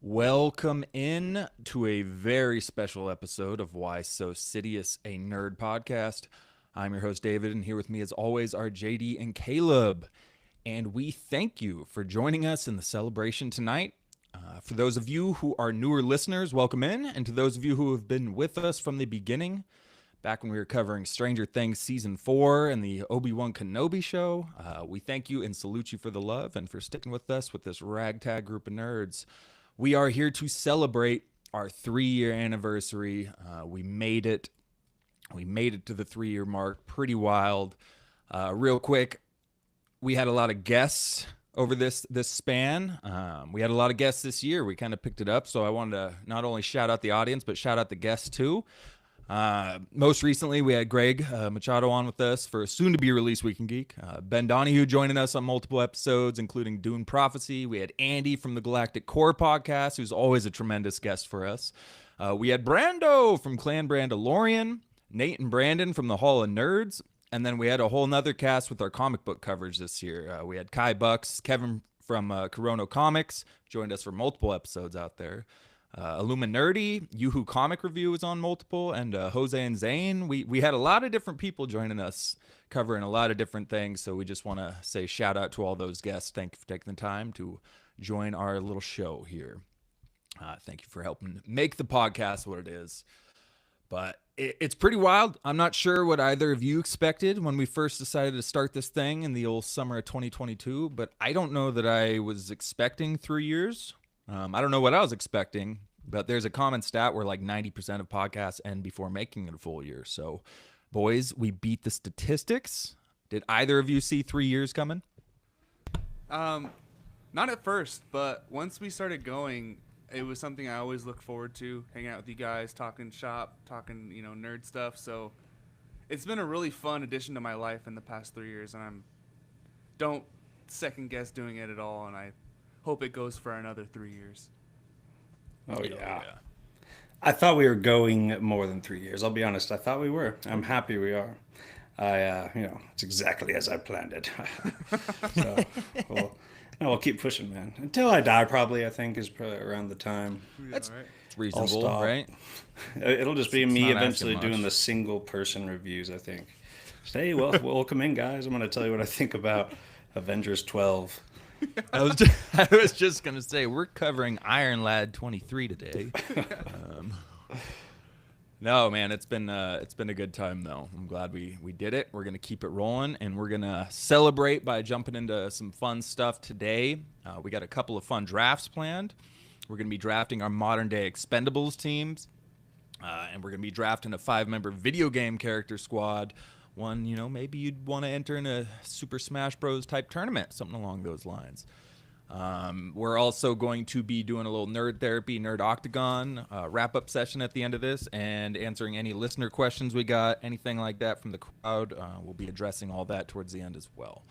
Welcome in to a very special episode of Why So Sidious, a nerd podcast. I'm your host, David, and here with me, as always, are JD and Caleb. And we thank you for joining us in the celebration tonight. For those of you who are newer listeners, welcome in. And to those of you who have been with us from the beginning, back when we were covering Stranger Things Season 4 and the Obi-Wan Kenobi show, we thank you and salute you for the love and for sticking with us with this ragtag group of nerds. We are here to celebrate our 3-year anniversary. We made it. We made it to the 3-year mark. Pretty wild. Real quick, we had a lot of guests over this span. We had a lot of guests this year. We kind of picked it up. So I wanted to not only shout out the audience, but shout out the guests too. Most recently, we had Greg Machado on with us for a soon-to-be-released Week in Geek. Ben Donahue joining us on multiple episodes, including Dune Prophecy. We had Andy from the Galactic Core podcast, who's always a tremendous guest for us. We had Brando from Clan Brandalorian, Nate and Brandon from the Hall of Nerds, and then we had a whole nother cast with our comic book coverage this year. We had Kai Bucks, Kevin from Corono Comics, joined us for multiple episodes out there. Illuminerdi, Yoo-Hoo Comic Review was on multiple, and Jose and Zane. We had a lot of different people joining us, covering a lot of different things, so we just want to say shout out to all those guests. Thank you for taking the time to join our little show here. Thank you for helping make the podcast what it is. But it's pretty wild. I'm not sure what either of you expected when we first decided to start this thing in the old summer of 2022, but I don't know that I was expecting 3 years. I don't know what I was expecting, but there's a common stat where like 90% of podcasts end before making it a full year. So, boys, we beat the statistics. Did either of you see 3 years coming? Not at first, but once we started going, it was something I always look forward to, hanging out with you guys, talking shop, talking, nerd stuff. So it's been a really fun addition to my life in the past 3 years, and don't second guess doing it at all, and I hope it goes for another 3 years. Oh, yeah. I thought we were going more than 3 years. I'll be honest. I thought we were. I'm happy we are. It's exactly as I planned it. So, we'll keep pushing, man. Until I die, probably, I think, is probably around the time. That's reasonable, right? It'll just be me eventually doing the single-person reviews, I think. Hey, welcome in, guys. I'm going to tell you what I think about Avengers 12. I was just gonna say we're covering Iron Lad 23 today. No, man, it's been a good time though. I'm glad we did it. We're gonna keep it rolling, and we're gonna celebrate by jumping into some fun stuff today. We got a couple of fun drafts planned. We're gonna be drafting our modern day Expendables teams, and we're gonna be drafting a 5-member video game character squad. One, maybe you'd want to enter in a Super Smash Bros. Type tournament, something along those lines. We're also going to be doing a little nerd therapy, Nerd Octagon wrap-up session at the end of this, and answering any listener questions we got, anything like that from the crowd. We'll be addressing all that towards the end as well.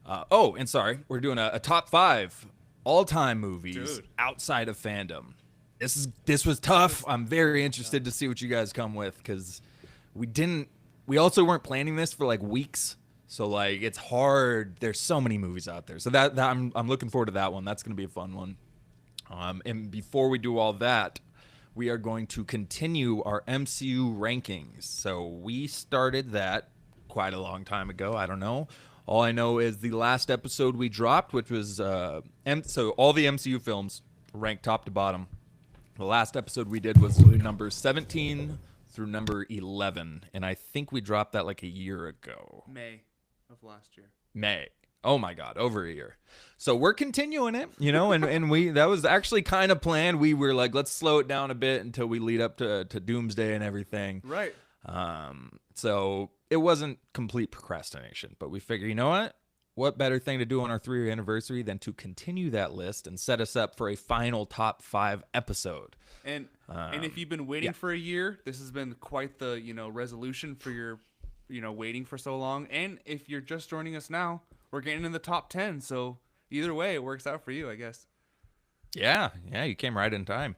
And sorry, we're doing a top 5 all-time movies outside of fandom. This was tough. I'm very interested to see what you guys come with, because we also weren't planning this for like weeks, so like it's hard. There's so many movies out there, so that I'm looking forward to that one. That's gonna be a fun one. And before we do all that, we are going to continue our MCU rankings. So we started that quite a long time ago. I don't know. All I know is the last episode we dropped, which was so all the MCU films ranked top to bottom. The last episode we did was number 17 through number 11, and I think we dropped that like a year ago. May of last year. May. Oh my God, over a year. So we're continuing it, and we that was actually kind of planned. We were like, let's slow it down a bit until we lead up to Doomsday and everything. Right. So it wasn't complete procrastination, but we figured, you know what better thing to do on our 3-year anniversary than to continue that list and set us up for a final top 5 episode. And if you've been waiting for a year, this has been quite the, resolution for your, waiting for so long. And if you're just joining us now, we're getting in the top 10. So either way, it works out for you, I guess. Yeah, you came right in time.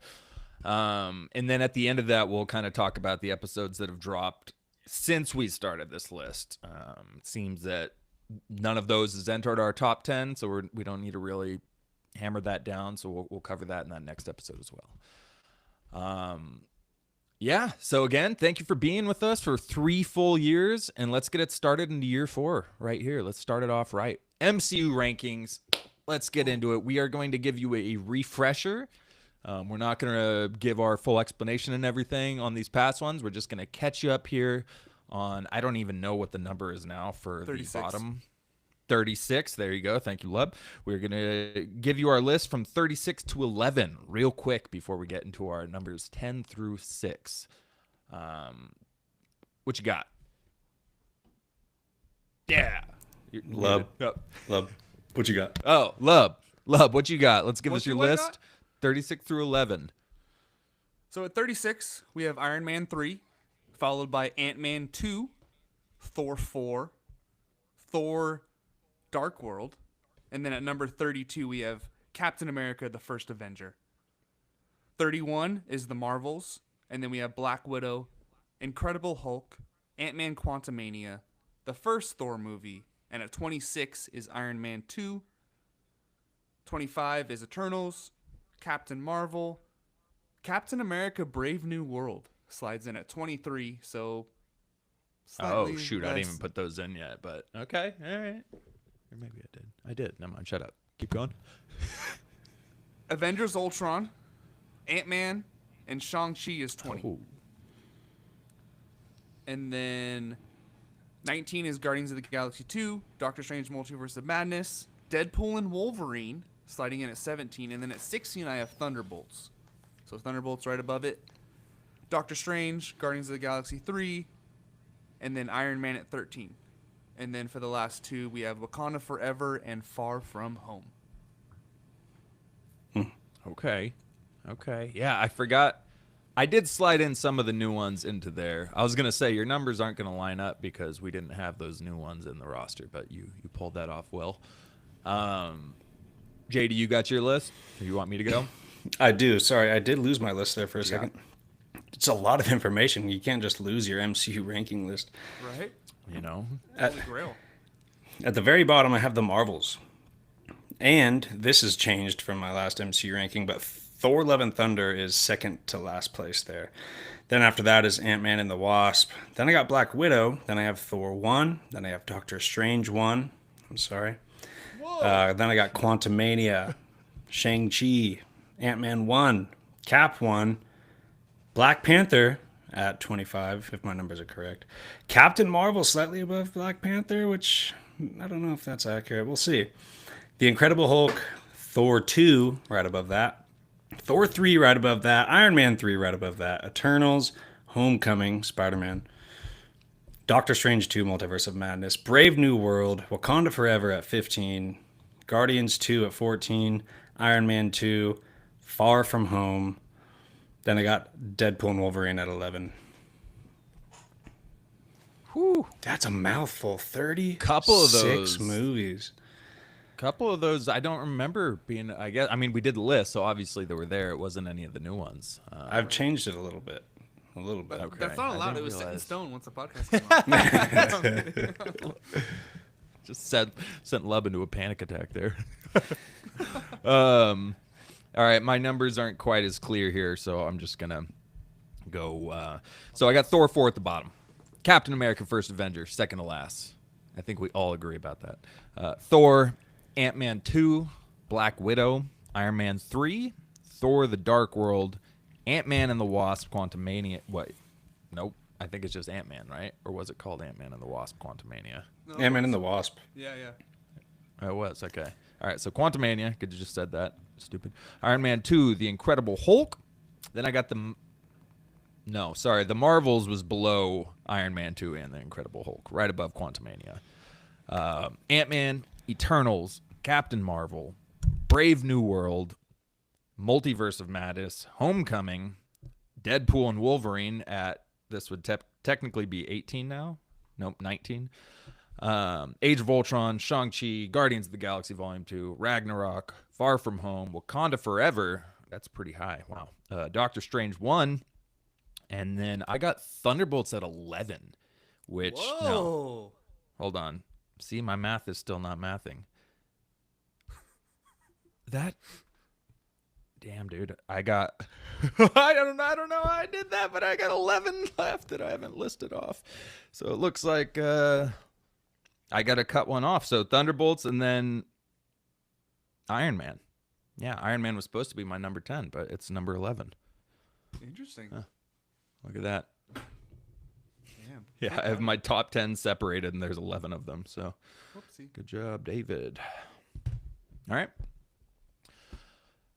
And then at the end of that, we'll kind of talk about the episodes that have dropped since we started this list. It seems that none of those has entered our top 10, so we don't need to really hammered that down, so we'll cover that in that next episode as well. Yeah, so again, thank you for being with us for 3 full years, and let's get it started into year 4 right here. Let's start it off right. MCU rankings. Let's get into it. We are going to give you a refresher. We're not going to give our full explanation and everything on these past ones. We're just going to catch you up here on, I don't even know what the number is now for 36. the bottom. 36. There you go. Thank you, Lub. We're going to give you our list from 36 to 11 real quick before we get into our numbers 10 through 6. What you got? Yeah. Lub. Lub. What you got? Oh, Lub, what you got? Let's give What us your you list. got? 36 through 11. So at 36, we have Iron Man 3, followed by Ant-Man 2, Thor 4, Thor Dark World, and then at number 32, we have Captain America, the First Avenger. 31 is The Marvels, and then we have Black Widow, Incredible Hulk, Ant-Man Quantumania, the first Thor movie, and at 26 is Iron Man 2, 25 is Eternals, Captain Marvel, Captain America Brave New World slides in at 23, so slightly Oh, shoot. less. I didn't even put those in yet, but okay. All right. Or maybe I did. I did. Never mind. Shut up. Keep going. Avengers Ultron, Ant-Man, and Shang-Chi is 20. Oh. And then 19 is Guardians of the Galaxy 2, Doctor Strange Multiverse of Madness, Deadpool and Wolverine sliding in at 17. And then at 16, I have Thunderbolts. So Thunderbolts right above it. Doctor Strange, Guardians of the Galaxy 3, and then Iron Man at 13. And then for the last 2, we have Wakanda Forever and Far From Home. Okay. Yeah, I forgot. I did slide in some of the new ones into there. I was going to say your numbers aren't going to line up because we didn't have those new ones in the roster, but you pulled that off well. JD, you got your list? Or you want me to go? I do. Sorry, I did lose my list there for a second. It's a lot of information. You can't just lose your MCU ranking list. Right? You know? Holy grail. At the very bottom, I have the Marvels. And this has changed from my last MCU ranking, but Thor Love and Thunder is second to last place there. Then after that is Ant-Man and the Wasp. Then I got Black Widow. Then I have Thor 1. Then I have Doctor Strange 1. I'm sorry. Then I got Quantumania, Shang-Chi, Ant-Man 1, Cap 1, Black Panther at 25, if my numbers are correct. Captain Marvel slightly above Black Panther, which I don't know if that's accurate. We'll see. The Incredible Hulk, Thor 2 right above that. Thor 3 right above that. Iron Man 3 right above that. Eternals, Homecoming, Spider-Man. Doctor Strange 2, Multiverse of Madness. Brave New World, Wakanda Forever at 15. Guardians 2 at 14. Iron Man 2, Far From Home. Then I got Deadpool and Wolverine at 11. Whew. That's a mouthful. 30. Couple of those. 6 movies. Couple of those I don't remember being, I mean, we did the list, so obviously they were there. It wasn't any of the new ones. I've changed it a little bit. A little bit. Okay. That's not I allowed. didn't It was set in realize. stone once the podcast came on. Just sent Lub into a panic attack there. All right, my numbers aren't quite as clear here, so I'm just gonna go. So I got Thor 4 at the bottom, Captain America: First Avenger second to last. I think we all agree about that. Thor, Ant-Man 2, Black Widow, Iron Man 3, Thor: The Dark World, Ant-Man and the Wasp: Quantumania. What? Nope. I think it's just Ant-Man, right? Or was it called Ant-Man and the Wasp: Quantumania? No, Ant-Man and the Wasp. Yeah, yeah. Oh, it was. Okay. All right. So Quantumania. Could you just said that? Stupid. Iron Man 2, The Incredible Hulk. Then I got the... No, sorry. The Marvels was below Iron Man 2 and The Incredible Hulk. Right above Quantumania. Ant-Man, Eternals, Captain Marvel, Brave New World, Multiverse of Madness, Homecoming, Deadpool and Wolverine at... This would technically be 18 now. Nope, 19. Age of Ultron, Shang-Chi, Guardians of the Galaxy Volume 2, Ragnarok, Far From Home, Wakanda Forever. That's pretty high. Wow. Doctor Strange 1. And then I got Thunderbolts at 11, which... Whoa. No. Hold on. See, my math is still not mathing. that damn dude, I got I don't know how I did that, but I got 11 left that I haven't listed off. So it looks like I got to cut one off. So Thunderbolts and then Iron Man. Yeah, Iron Man was supposed to be my number 10, but it's number 11. Interesting. Look at that. Damn. Yeah, I have my top 10 separated, and there's 11 of them. So, Whoopsie. good job, David. All right.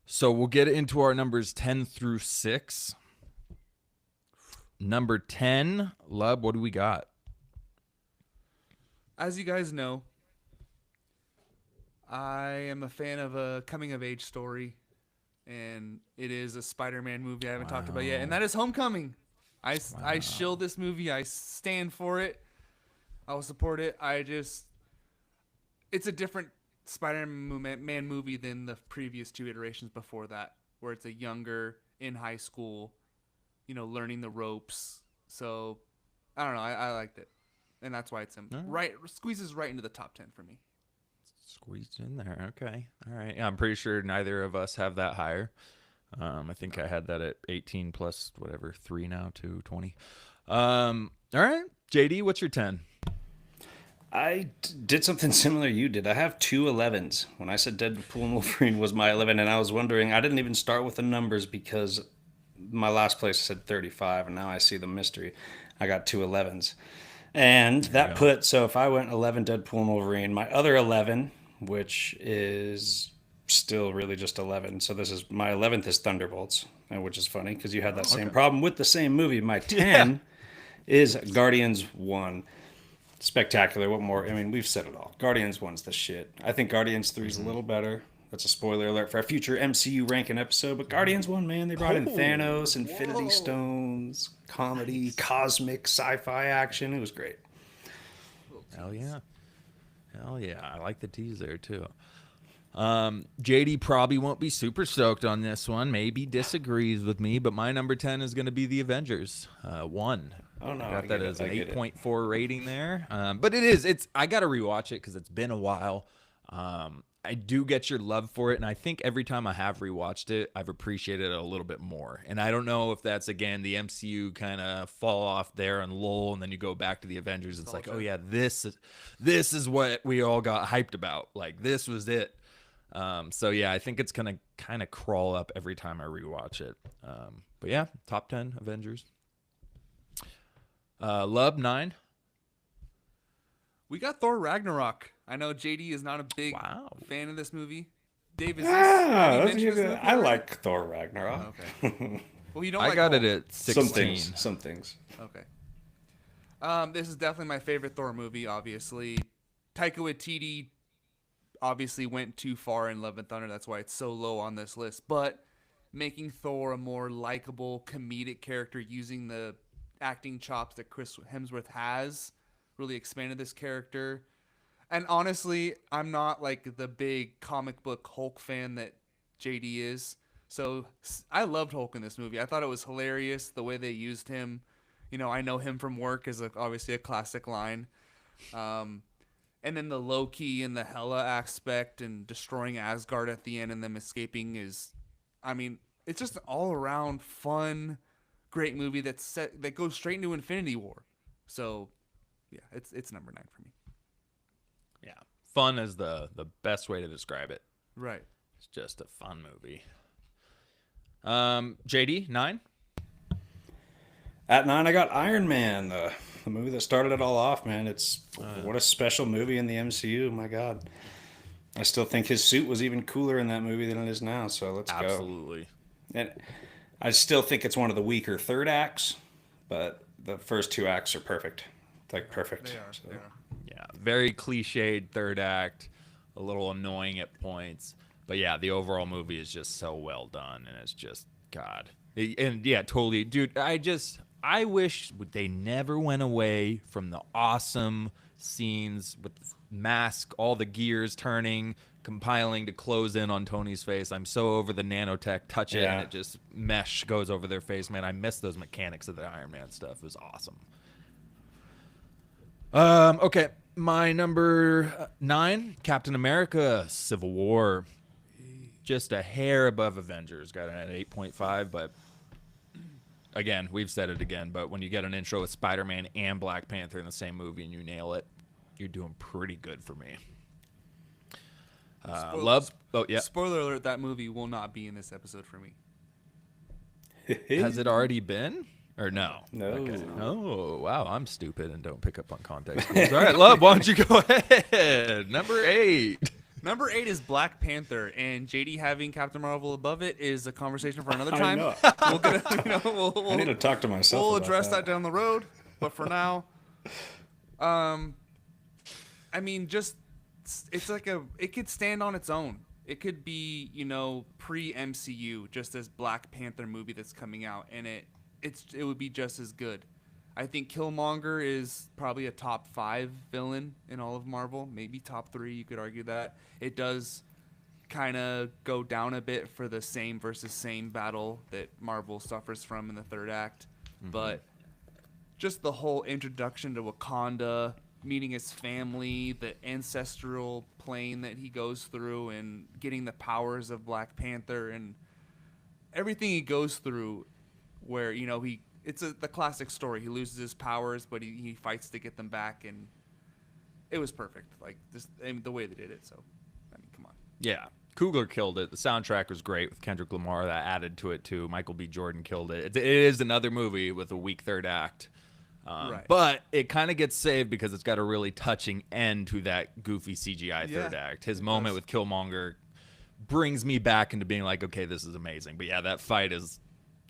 So we'll get into our numbers 10 through 6. Number 10, Lub, what do we got? As you guys know, I am a fan of a coming-of-age story, and it is a Spider-Man movie I haven't talked about yet, and that is Homecoming. I shill this movie. I stand for it. I will support it. It's a different Spider-Man movie than the previous 2 iterations before that, where it's a younger, in high school, learning the ropes. So, I don't know. I liked it. And that's why it's squeezes right into the top 10 for me. Squeezed in there. Okay. All right. Yeah, I'm pretty sure neither of us have that higher. I think I had that at 18 plus whatever, 3 now to 20. All right. JD, what's your 10? I did something similar you did. I have 2 11s. When I said Deadpool and Wolverine was my 11, and I was wondering, I didn't even start with the numbers because my last place said 35, and now I see the mystery. I got 2 11s. And that put, so if I went 11 Deadpool and Wolverine, my other 11, which is still really just 11. So this is my 11th is Thunderbolts, which is funny because you had that same problem with the same movie. My 10 is Guardians 1. Spectacular. What more? I mean, we've said it all. Guardians 1's the shit. I think Guardians 3 is a little better. That's a spoiler alert for a future MCU ranking episode. But Guardians 1, man, they brought in Thanos, Infinity Stones, comedy, cosmic, sci-fi action. It was great. Hell yeah. Hell yeah. I like the tease there, too. JD probably won't be super stoked on this one. Maybe disagrees with me, but my number 10 is going to be The Avengers 1. Oh, no. I got that as an 8.4 rating there. But I got to rewatch it because it's been a while. I do get your love for it, and I think every time I have rewatched it, I've appreciated it a little bit more. And I don't know if that's, again, the MCU kind of fall off there and lull, and then you go back to the Avengers. It's like, oh, yeah, this is what we all got hyped about. Like, this was it. So, yeah, I think it's going to kind of crawl up every time I rewatch it. But, yeah, top 10 Avengers. Lub, 9. We got Thor Ragnarok. I know JD is not a big fan of this movie. Dave, is I like Thor Ragnarok. Oh, okay. Well, you don't. I got it at 16. Some things. Okay. This is definitely my favorite Thor movie. Obviously, Taika Waititi obviously went too far in Love and Thunder. That's why it's so low on this list. But making Thor a more likable comedic character using the acting chops that Chris Hemsworth has really expanded this character. And honestly, I'm not like the big comic book Hulk fan that JD is. So I loved Hulk in this movie. I thought it was hilarious the way they used him. I know him from work is obviously a classic line. And then the Loki and the Hela aspect and destroying Asgard at the end and them escaping it's just an all around fun, great movie that goes straight into Infinity War. So yeah, it's number 9 for me. Yeah, fun is the best way to describe it. Right. It's just a fun movie. JD, 9? At 9, I got Iron Man, the movie that started it all off, man. What a special movie in the MCU, my God. I still think his suit was even cooler in that movie than it is now, so let's go. Absolutely. And I still think it's one of the weaker third acts, but the first 2 acts are perfect. Like, perfect. They are. They are. Yeah, very cliched third act, a little annoying at points. But yeah, the overall movie is just so well done, and it's just, God. And yeah, totally. Dude, I wish they never went away from the awesome scenes with the mask, all the gears turning, compiling to close in on Tony's face. I'm so over the nanotech, touch it, and it just mesh goes over their face. Man, I miss those mechanics of the Iron Man stuff. It was awesome. Okay, my number 9, Captain America: Civil War. just a hair above Avengers. Got it at 8.5, but again, we've said it again, but when you get an intro with Spider-Man and Black Panther in the same movie and you nail it, you're doing pretty good for me. Love. Oh, yeah. Spoiler alert, that movie will not be in this episode for me. Has it already been? Or no? No. Okay. Oh, wow. I'm stupid and don't pick up on context. All right, Love, why don't you go ahead? Number 8. Number 8 is Black Panther, and JD having Captain Marvel above it is a conversation for another time. I We'll I need to talk to myself. We'll about address that down the road, but for now, I mean, just it's like it could stand on its own. It could be, pre MCU, just this Black Panther movie that's coming out, and it would be just as good. I think Killmonger is probably a top 5 villain in all of Marvel, maybe top 3. You could argue that it does kind of go down a bit for the same versus same battle that Marvel suffers from in the third act, but just the whole introduction to Wakanda, meeting his family, the ancestral plane that he goes through, and getting the powers of Black Panther, and everything he goes through, where it's the classic story. He loses his powers, but he fights to get them back, and it was perfect. Like the way they did it. So, I mean, come on. Yeah. Coogler killed it. The soundtrack was great with Kendrick Lamar. That added to it, too. Michael B. Jordan killed it. It is another movie with a weak third act. Right. But it kind of gets saved because it's got a really touching end to that goofy CGI third act. His moment with Killmonger brings me back into being like, okay, this is amazing. But yeah, that fight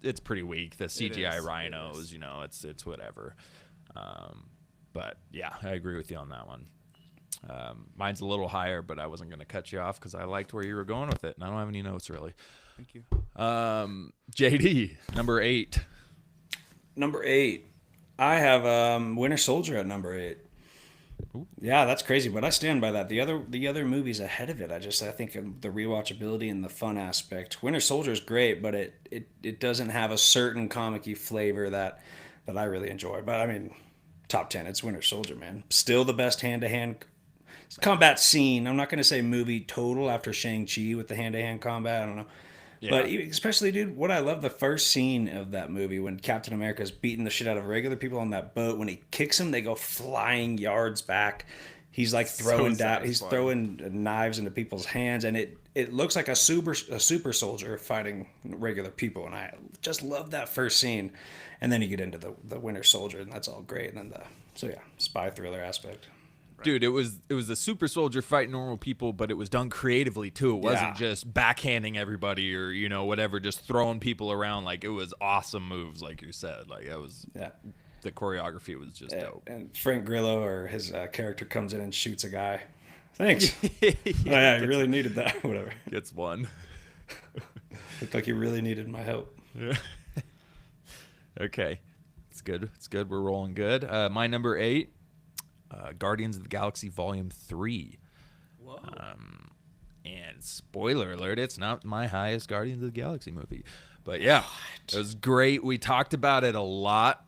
it's pretty weak. The CGI rhinos, it's whatever. But yeah, I agree with you on that one. Mine's a little higher, but I wasn't going to cut you off because I liked where you were going with it, and I don't have any notes really. Thank you. JD, number 8. Number 8. I have Winter Soldier at number 8. Ooh. Yeah, that's crazy, but I stand by that. The other movies ahead of it, I think the rewatchability and the fun aspect. Winter Soldier is great, but it doesn't have a certain comic-y flavor that I really enjoy. But I mean, top 10, it's Winter Soldier, man. Still the best hand-to-hand combat scene. I'm not going to say movie total after Shang-Chi with the hand-to-hand combat. I don't know. Yeah. But especially, dude, what I love the first scene of that movie when Captain America's beating the shit out of regular people on that boat. When he kicks them, they go flying yards back. He's like throwing he's throwing knives into people's hands, and it looks like a super soldier fighting regular people. And I just love that first scene. And then you get into the Winter Soldier, and that's all great. And then spy thriller aspect. Dude, it was a super soldier fighting normal people, but it was done creatively too. It wasn't just backhanding everybody or whatever, just throwing people around. Like, it was awesome moves, like you said. Like, it was the choreography was just dope. And Frank Grillo or his character comes in and shoots a guy. Thanks. Yeah, he really needed that. Whatever. Gets one. Looked like he really needed my help. Yeah. Okay, it's good. It's good. We're rolling good. My number 8. Guardians of the Galaxy Volume 3. Whoa. And spoiler alert, it's not my highest Guardians of the Galaxy movie. But yeah, it was great. We talked about it a lot.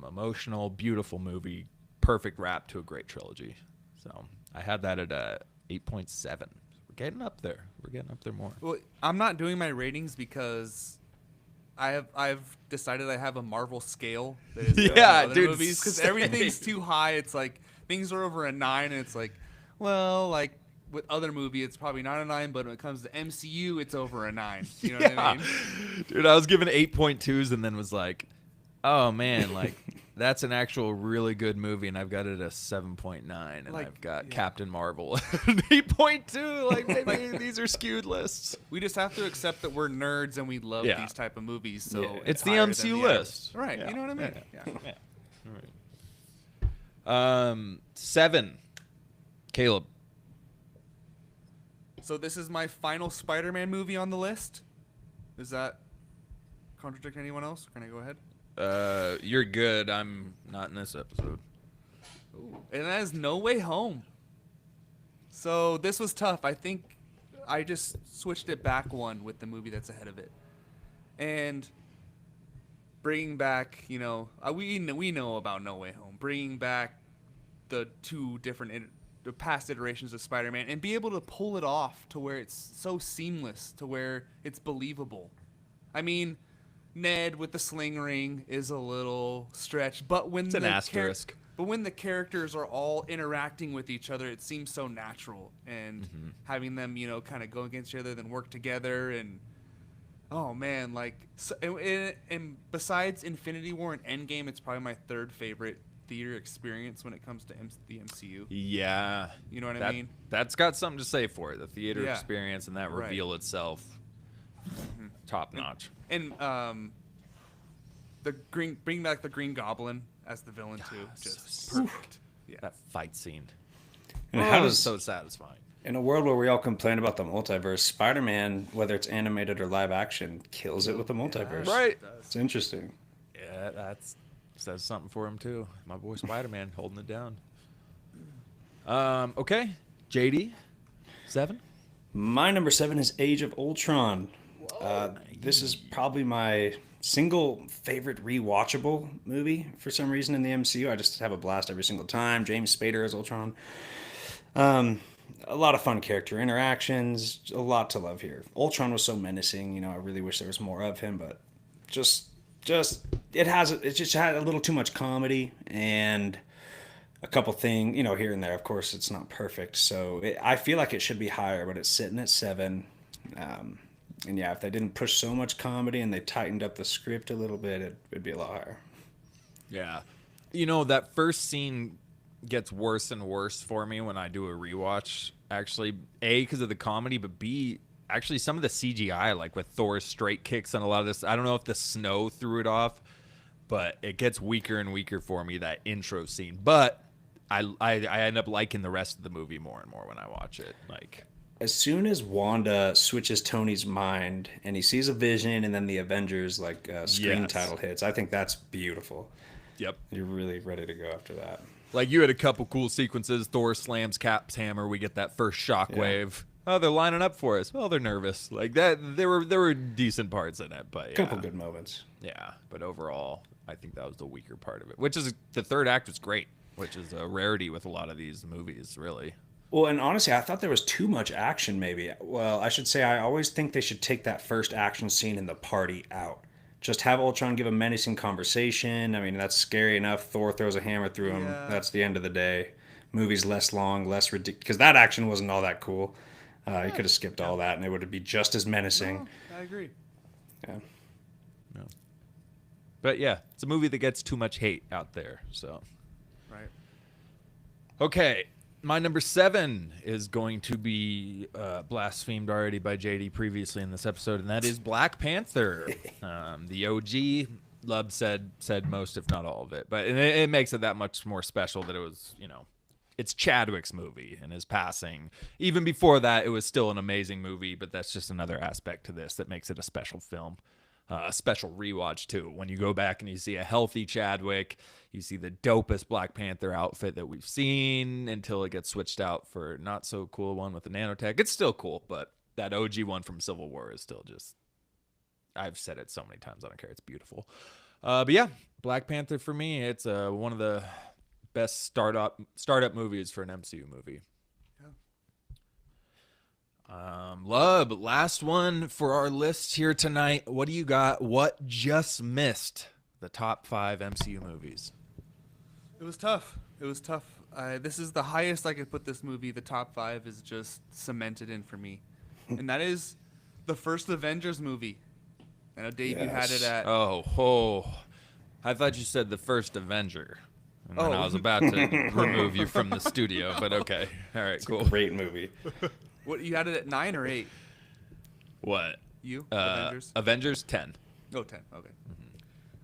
Emotional, beautiful movie. Perfect wrap to a great trilogy. So I had that at 8.7. We're getting up there. We're getting up there more. Well, I'm not doing my ratings because I've decided I have a Marvel scale that is other movies because everything's too high. It's like things are over a 9, and it's like, well, like with other movie, it's probably not a 9, but when it comes to MCU, it's over a 9. You know what I mean? Dude, I was given 8.2s and then was like, oh man, like that's an actual really good movie, and I've got it at a 7.9, and I've got Captain Marvel at 8.2. Like, maybe these are skewed lists. We just have to accept that we're nerds and we love these type of movies. So it's the MCU list, right? Yeah. You know what I mean? Yeah. All right. 7. Caleb. So this is my final Spider-Man movie on the list. Does that contradict anyone else? Can I go ahead? You're good. I'm not in this episode. Ooh. And that is No Way Home. So this was tough. I think I just switched it back one with the movie that's ahead of it. And bringing back, we know about No Way Home. Bringing back the two different the past iterations of Spider-Man and be able to pull it off to where it's so seamless, to where it's believable. I mean, Ned with the sling ring is a little stretched, but when It's an asterisk. but when the characters are all interacting with each other, it seems so natural, and having them, kind of go against each other, then work together, and oh man, like, so, and besides Infinity War and Endgame, it's probably my third favorite theater experience when it comes to the MCU. Yeah. You know what I mean? That's got something to say for it. The theater Yeah. experience and that reveal itself, top notch. And bring back the Green Goblin as the villain too, just so perfect. Yeah. That fight scene. And Oh, how it was does so satisfying. in a world where we all complain about the multiverse, Spider-Man, whether it's animated or live action, kills it with the multiverse. Right. It's interesting. Yeah, that's says something for him too. My boy Spider-Man holding it down. Okay, JD, 7. My number 7 is Age of Ultron. This is probably my single favorite rewatchable movie for some reason in the MCU. I just have a blast every single time. James Spader as Ultron. A lot of fun character interactions, a lot to love here. Ultron was so menacing, I really wish there was more of him, but it just had a little too much comedy and a couple things, here and there. Of course, it's not perfect, so I feel like it should be higher, but it's sitting at 7. And yeah, if they didn't push so much comedy and they tightened up the script a little bit, it'd be a lot higher. Yeah. That first scene gets worse and worse for me when I do a rewatch. Actually, A, because of the comedy, but B, actually some of the CGI, like with Thor's straight kicks and a lot of this. I don't know if the snow threw it off, but it gets weaker and weaker for me, that intro scene. But I end up liking the rest of the movie more and more when I watch it. Like, as soon as Wanda switches Tony's mind and he sees a vision and then the Avengers screen title hits, I think that's beautiful. Yep. You're really ready to go after that. Like, you had a couple cool sequences. Thor slams Cap's hammer. We get that first shockwave. Yeah. Oh, they're lining up for us. Well, they're nervous. Like that. There were decent parts in it, but yeah. Couple good moments. Yeah, but overall, I think that was the weaker part of it. Which is the third act was great, which is a rarity with a lot of these movies, really. Well, and honestly, I thought there was too much action, maybe. Well, I should say I always think they should take that first action scene in the party out. Just have Ultron give a menacing conversation. I mean, that's scary enough. Thor throws a hammer through him. Yeah. That's the end of the day. Movie's less long, less ridiculous. Because that action wasn't all that cool. You could have skipped all that, and it would be just as menacing. No, I agree. Yeah. No. But yeah, it's a movie that gets too much hate out there. So. Right. Okay. My number 7 is going to be blasphemed already by JD previously in this episode, and that is Black Panther. The OG, Lub said most, if not all of it, but it makes it that much more special that it was, it's Chadwick's movie and his passing. Even before that, it was still an amazing movie, but that's just another aspect to this that makes it a special film. A special rewatch too. When you go back and you see a healthy Chadwick, you see the dopest Black Panther outfit that we've seen until it gets switched out for not so cool one with the nanotech. It's still cool, but that OG one from Civil War is still just, I've said it so many times, I don't care. It's beautiful. But yeah, Black Panther for me, it's one of the best startup movies for an MCU movie. Lub, last one for our list here tonight. What do you got? What just missed the top 5 MCU movies? It was tough. This is the highest I could put this movie. The top 5 is just cemented in for me. And that is the first Avengers movie. I know Dave, you had it at... Oh. I thought you said the first Avenger. And then I was about to remove you from the studio, but okay. All right, cool. Great movie. What, you had it at 9 or 8? What? You? Avengers? Avengers 10. Oh, 10. Okay.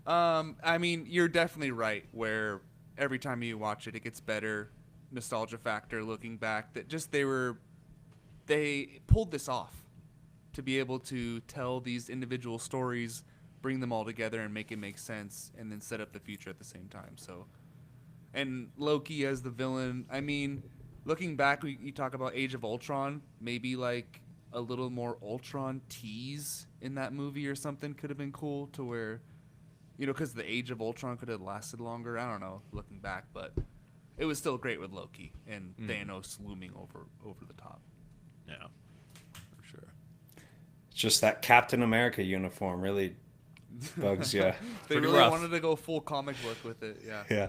Mm-hmm. I mean, you're definitely right, where every time you watch it, it gets better. Nostalgia factor, looking back, that just they pulled this off to be able to tell these individual stories, bring them all together and make it make sense, and then set up the future at the same time. So, and Loki as the villain, I mean, looking back, you talk about Age of Ultron, maybe like a little more Ultron tease in that movie or something could have been cool to where, because the Age of Ultron could have lasted longer. I don't know, looking back, but it was still great with Loki and Thanos looming over the top. Yeah, for sure. It's just that Captain America uniform really bugs you. They Pretty really rough. wanted to go full comic book with it. Yeah. Yeah.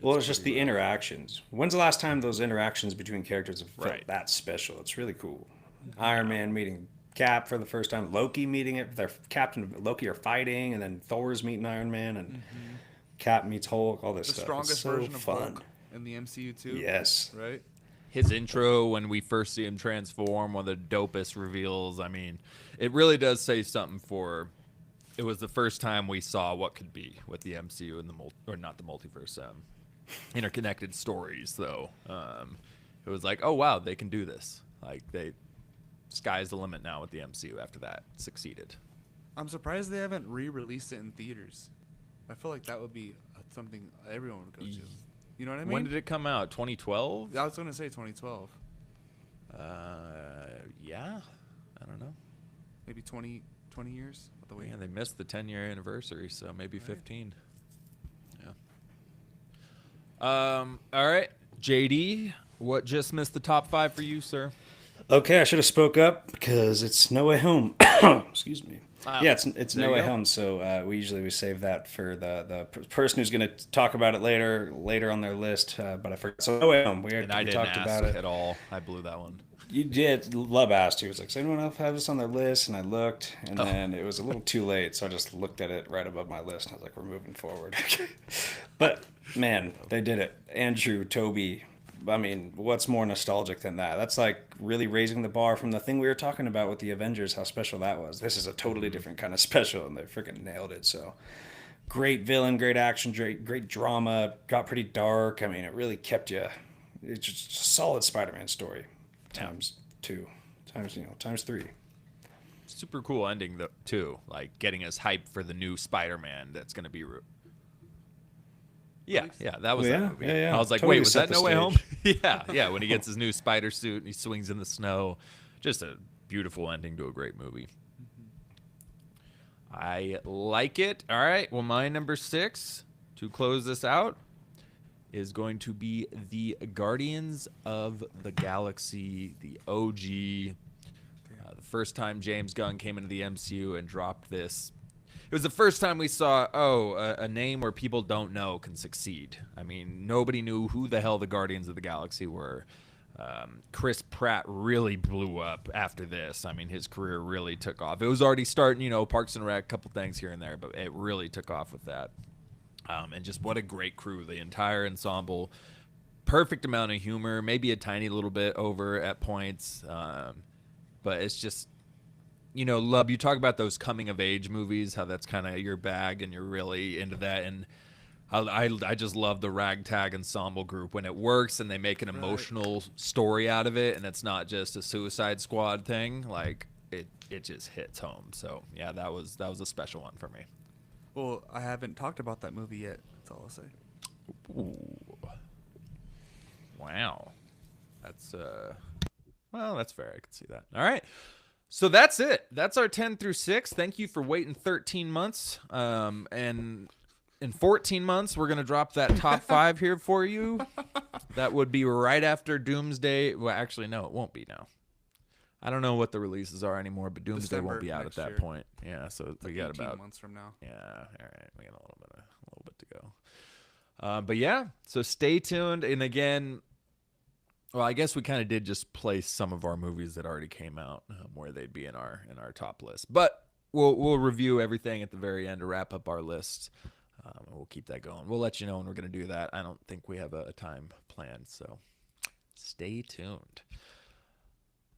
Well, it's just the interactions. When's the last time those interactions between characters have felt that special? It's really cool. Iron Man meeting Cap for the first time, Loki meeting it. Their Captain and Loki are fighting, and then Thor's meeting Iron Man, and Cap meets Hulk. All this The stuff. strongest It's so version of fun. Hulk in the MCU too. Yes. Right. His intro when we first see him transform, one of the dopest reveals. I mean, it really does say something for. It was the first time we saw what could be with the MCU and or not the multiverse, interconnected stories. Though it was like, oh wow, they can do this. Like sky's the limit now with the MCU. After that succeeded. I'm surprised they haven't re-released it in theaters. I feel like that would be something everyone would go to. You know what I mean? When did it come out? 2012? I was going to say 2012. Yeah. I don't know. Maybe 20 years. With the way Yeah, they missed the 10-year anniversary, so maybe 15. Yeah. All right, JD, what just missed the top 5 for you, sir? Okay, I should have spoke up because it's No Way Home. Excuse me. Yeah, it's No Way Home. So we save that for the person who's going to talk about it later on their list. But I forgot. So No Way Home. We didn't talked ask about it at all. I blew that one. You did. Love asked. He was like, "Does anyone else have this on their list?" And I looked, and then it was a little too late, so I just looked at it right above my list. And I was like, "We're moving forward." But man, they did it. Andrew, Toby. I mean, what's more nostalgic than that? That's like really raising the bar from the thing we were talking about with the Avengers, how special that was. This is a totally different kind of special, and they freaking nailed it. So great villain, great action, great drama. Got pretty dark. I mean, it really kept you. It's just a solid Spider-Man story. Times 2, times 3. Super cool ending though, too. Like getting us hyped for the new Spider-Man that's going to be. Yeah, that was that movie. Yeah. I was like, Totally wait, was set that the No Way Home? stage. yeah. When he gets his new spider suit and he swings in the snow, just a beautiful ending to a great movie. I like it. All right. Well, my number 6 to close this out is going to be the Guardians of the Galaxy, the OG. The first time James Gunn came into the MCU and dropped this. It was the first time we saw, a name where people don't know can succeed. I mean, nobody knew who the hell the Guardians of the Galaxy were. Chris Pratt really blew up after this. I mean, his career really took off. It was already starting, Parks and Rec, a couple things here and there, but it really took off with that. And just what a great crew, the entire ensemble. Perfect amount of humor, maybe a tiny little bit over at points. But it's just, Lub, you talk about those coming of age movies, how that's kind of your bag and you're really into that. And I just love the ragtag ensemble group when it works and they make an emotional story out of it. And it's not just a Suicide Squad thing. Like it just hits home. So yeah, that was a special one for me. Well, I haven't talked about that movie yet. That's all I'll say. Ooh. Wow. That's that's fair. I can see that. All right. So that's it. That's our 10 through 6. Thank you for waiting 13 months. And in 14 months, we're going to drop that top 5 here for you. That would be right after Doomsday. Well, actually, no, it won't be now. I don't know what the releases are anymore, but Doomsday December won't be out at that year. point. Yeah, so we got 18 about months from now. Yeah, all right. We got a little bit to go. But yeah, so stay tuned. And again, well, I guess we kind of did just place some of our movies that already came out where they'd be in our top list. But we'll review everything at the very end to wrap up our list. And we'll keep that going. We'll let you know when we're going to do that. I don't think we have a time planned, so stay tuned.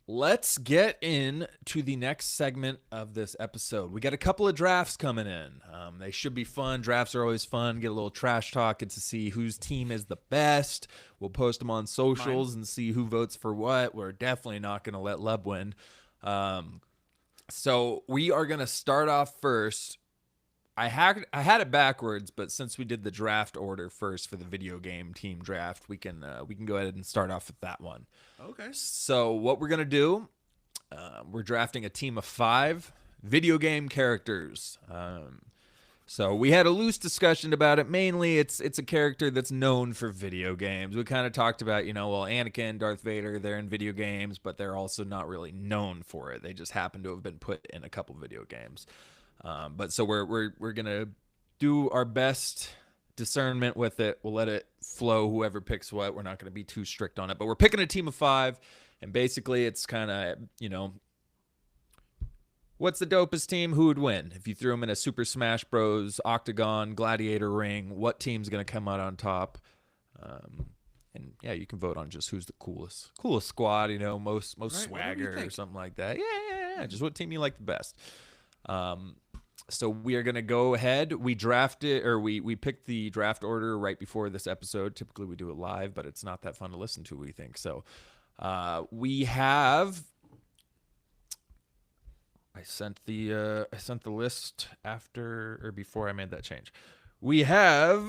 Let's get into the next segment of this episode. We got a couple of drafts coming in. They should be fun. Drafts are always fun. Get a little trash talk. Get to see whose team is the best. We'll post them on socials and see who votes for what. We're definitely not going to let Lub win. So we are going to start off first. I had it backwards, but since we did the draft order first for the video game team draft, we can go ahead and start off with that one. Okay. So what we're gonna do, we're drafting a team of 5 video game characters. So we had a loose discussion about it. Mainly, it's a character that's known for video games. We kind of talked about, well, Anakin, Darth Vader, they're in video games, but they're also not really known for it. They just happen to have been put in a couple video games. But so we're gonna do our best discernment with it. We'll let it flow. Whoever picks what, we're not gonna be too strict on it. But we're picking a team of 5, and basically, it's kind of what's the dopest team? Who would win? If you threw them in a Super Smash Bros. Octagon Gladiator ring, what team's going to come out on top? And yeah, you can vote on just who's the coolest squad, most right, swagger or something like that. Yeah. Just what team you like the best. So we are going to go ahead. We drafted, or we picked the draft order right before this episode. Typically we do it live, but it's not that fun to listen to, we think. So we have... I sent the list after or before I made that change. We have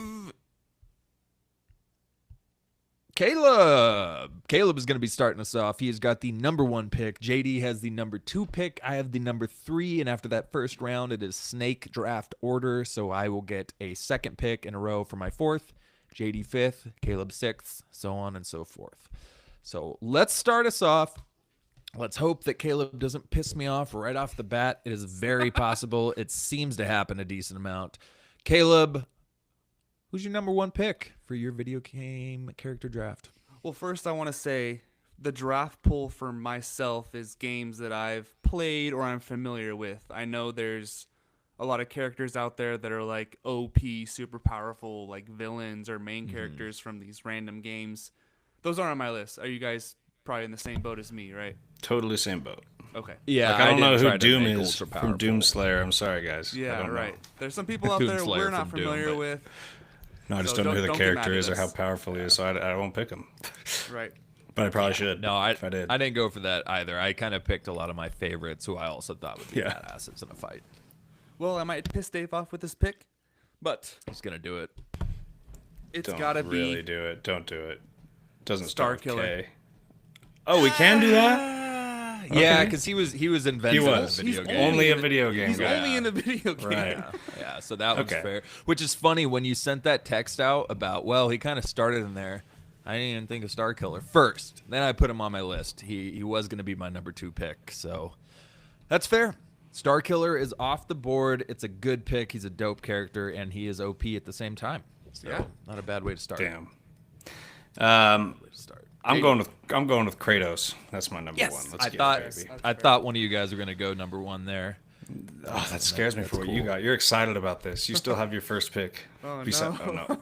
Caleb. Caleb is going to be starting us off. He has got the number 1 pick. JD has the number 2 pick. I have the number 3, and after that first round, it is snake draft order. So I will get a second pick in a row for my 4th, JD 5th, Caleb 6th, so on and so forth. So let's start us off. Let's hope that Caleb doesn't piss me off right off the bat. It is very possible. It seems to happen a decent amount. Caleb, who's your number 1 pick for your video game character draft? Well, first I want to say the draft pool for myself is games that I've played or I'm familiar with. I know there's a lot of characters out there that are like OP, super powerful, like villains or main characters from these random games. Those aren't on my list. Are you guys probably in the same boat as me, right? Totally same boat. Okay. Yeah, I don't know who Doom is from Doomslayer. I'm sorry, guys. Yeah, right. There's some people out there we're not familiar with. No, I just don't know who the character is or how powerful he is, so I won't pick him. Right. But I probably should. No, if I did. I didn't go for that either. I kind of picked a lot of my favorites who I also thought would be badasses in a fight. Well, I might piss Dave off with this pick, but he's going to do it. It's got to be... Don't really do it. Don't do it. Doesn't Star start with Killer. K. Oh, we can do that? Okay. Yeah, because he was invented as a video game. Only a video game He's guy. only in a video game. Right. Yeah, so that was fair. Which is funny, when you sent that text out about, well, he kind of started in there, I didn't even think of Star Killer first. Then I put him on my list. He was going to be my number 2 pick, so that's fair. Star Killer is off the board. It's a good pick. He's a dope character, and he is OP at the same time. So not a bad way to start. Damn. I'm going with Kratos. That's my number 1. Let's get it, baby. I thought one of you guys were going to go number 1 there. Oh, that scares me for what you got. You're excited about this. You still have your first pick. Oh, no.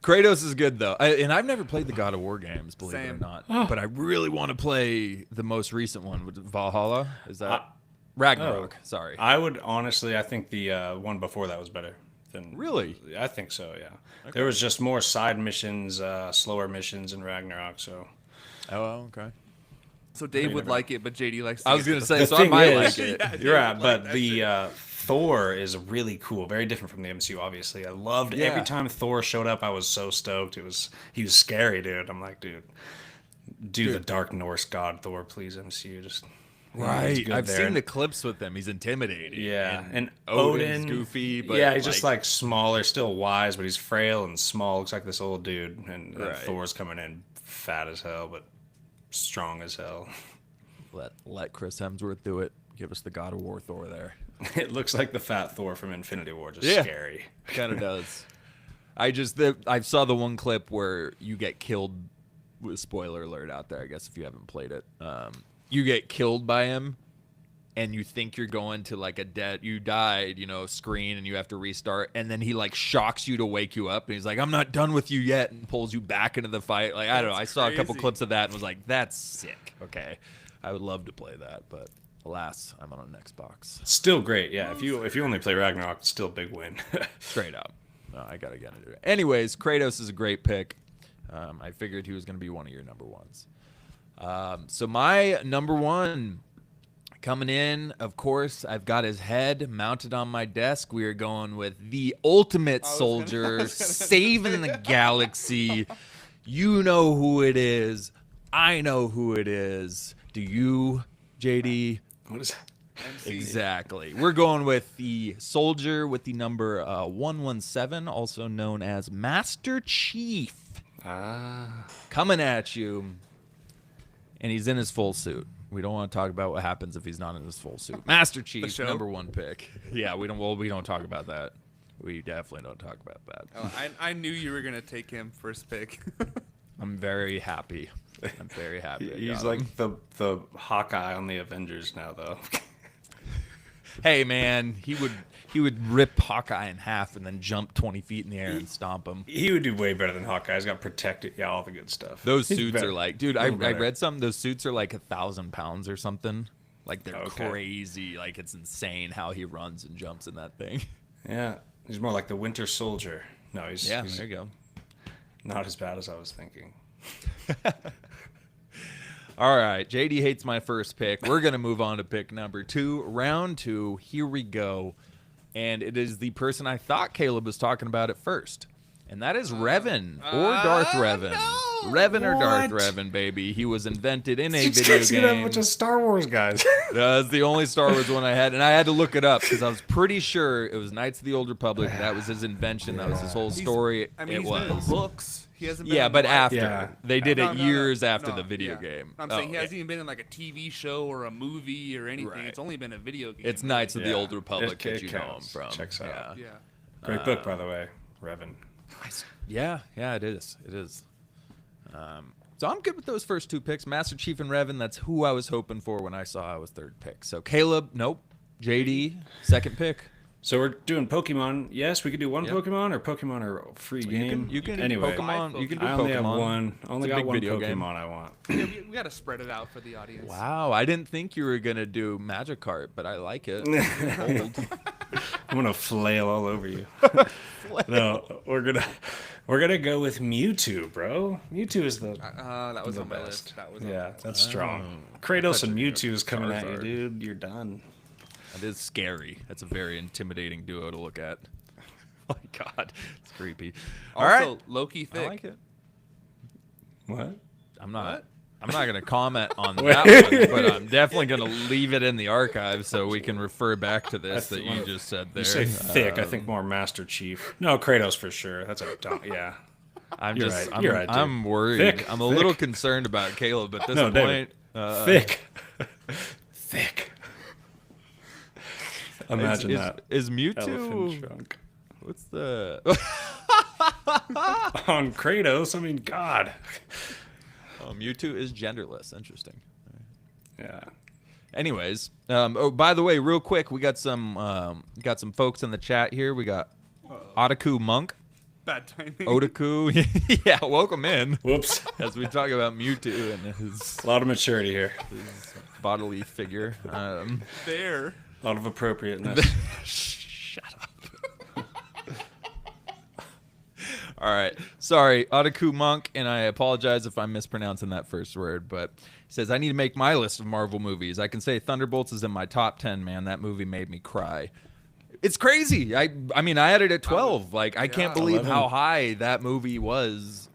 Kratos is good, though. And I've never played the God of War games, believe it or not. But I really want to play the most recent one, with Valhalla. Is that Ragnarok? Sorry. I would honestly, I think the one before that was better. Really? I think so, yeah. Okay. There was just more side missions, slower missions in Ragnarok, so. Oh, okay. So Dave would like it, but JD likes it. I was going to say, so I might like it. You're right, but the Thor is really cool. Very different from the MCU, obviously. I loved every time Thor showed up, I was so stoked. He was scary, dude. I'm like, dude, the Dark Norse god Thor, please, MCU. Just... Right, I've seen the clips with him. He's intimidating. Yeah, and Odin's goofy, but he's just like smaller, still wise, but he's frail and small. Looks like this old dude, and Thor's coming in fat as hell, but strong as hell. Let Chris Hemsworth do it. Give us the God of War Thor there. It looks like the fat Thor from Infinity War, just scary. Kind of does. I saw the one clip where you get killed. Spoiler alert out there, I guess, if you haven't played it. You get killed by him, and you think you're going to like you died, screen, and you have to restart, and then he like shocks you to wake you up, and he's like, I'm not done with you yet, and pulls you back into the fight. Like, I don't know. I saw a couple clips of that and was like, that's sick. Okay. I would love to play that, but alas, I'm on an Xbox. Still great, yeah. If you only play Ragnarok, it's still a big win. Straight up. No, I gotta get into it. Anyways, Kratos is a great pick. I figured he was going to be one of your number 1s. So my number 1 coming in, of course, I've got his head mounted on my desk. We are going with the ultimate soldier, saving the galaxy. You know who it is. I know who it is. Do you, JD? What is that? MC. Exactly. We're going with the soldier with the number 117, also known as Master Chief. Coming at you. And he's in his full suit. We don't want to talk about what happens if he's not in his full suit. Master Chief, number 1 pick. Yeah, we don't talk about that. We definitely don't talk about that. Oh, I knew you were gonna take him first pick. I'm very happy. I'm very happy. He's like the Hawkeye on the Avengers now, though. Hey man, he would rip Hawkeye in half and then jump 20 feet in the air and stomp him. He would do way better than Hawkeye. He's got protected, all the good stuff. Those He's suits better. are like, dude, I read something. Those suits are like 1,000 pounds or something. Like they're Okay. crazy. Like it's insane how he runs and jumps in that thing. Yeah, he's more like the Winter Soldier. No, he's There you go. not as bad as I was thinking. All right, JD hates my first pick. We're going to move on to pick number 2, round 2. Here we go. And it is the person I thought Caleb was talking about at first. And that is Revan or Darth Revan. No! Revan or Darth What? Revan, baby. He was invented in a You video guys got a game. bunch of Star Wars guys. That's the only Star Wars one I had. And I had to look it up because I was pretty sure it was Knights of the Old Republic. That was his invention. That was his whole story. I mean, It he's been in was. books. He hasn't been Yeah, in but live- after. Yeah. They did No, it no, years no, after no, the video yeah. game. I'm saying he Oh, hasn't even been in like a TV show or a movie or anything. Right. It's only been a video game. It's Knights of the Yeah. Old Republic It that you know him counts. from. Checks out. Yeah. Great book, by the way, Revan. Yeah, it is. It is. So I'm good with those first 2 picks. Master Chief and Revan, that's who I was hoping for when I saw I was 3rd pick. So Caleb, nope. JD, 2nd pick. So we're doing Pokemon. Yes, we could do one Yep. Pokemon, or Pokemon are a free game. You can anyway. Pokemon. You can do I only Pokemon. have one. Only It's a got big one video Pokemon game. I want. Yeah, we got to spread it out for the audience. Wow, I didn't think you were gonna do Magikarp, but I like it. Bold. I'm gonna flail all over you. No, we're gonna go with Mewtwo, bro. Mewtwo is the That was the on my best. list. That was Yeah, that's Oh. strong. Kratos and you Mewtwo is coming at you, Charizard. dude. You're done. That is scary. That's a very intimidating duo to look at. Oh my god, it's creepy. All Also, right, Loki thick. I like it. What? I'm not. What? I'm not going to comment on Wait. that one, but I'm definitely going to leave it in the archive so we can refer back to this that you just said there. You say thick. I think more Master Chief. No, Kratos for sure. That's a dumb. Yeah. I'm You're just. right. I'm, You're right, dude. I'm worried. Thick, I'm a thick. little concerned about Caleb at this No, point. David. Thick. Thick. Imagine is, that. Is Elephant Mewtwo? trunk. What's the? On Kratos, I mean, God. Oh, Mewtwo is genderless. Interesting. Yeah. Anyways, oh, by the way, real quick, we got some folks in the chat here. We got Otaku Monk, Bad timing. Otaku. Yeah, welcome in Whoops. as we talk about Mewtwo and his A lot of maturity here. bodily figure. There. A lot of appropriateness. Shut up. All right. Sorry, Otaku Monk, and I apologize if I'm mispronouncing that first word, but he says, I need to make my list of Marvel movies. I can say Thunderbolts is in my top 10, man. That movie made me cry. It's crazy. I mean, I had it at 12. Like, I can't believe 11. how high that movie was.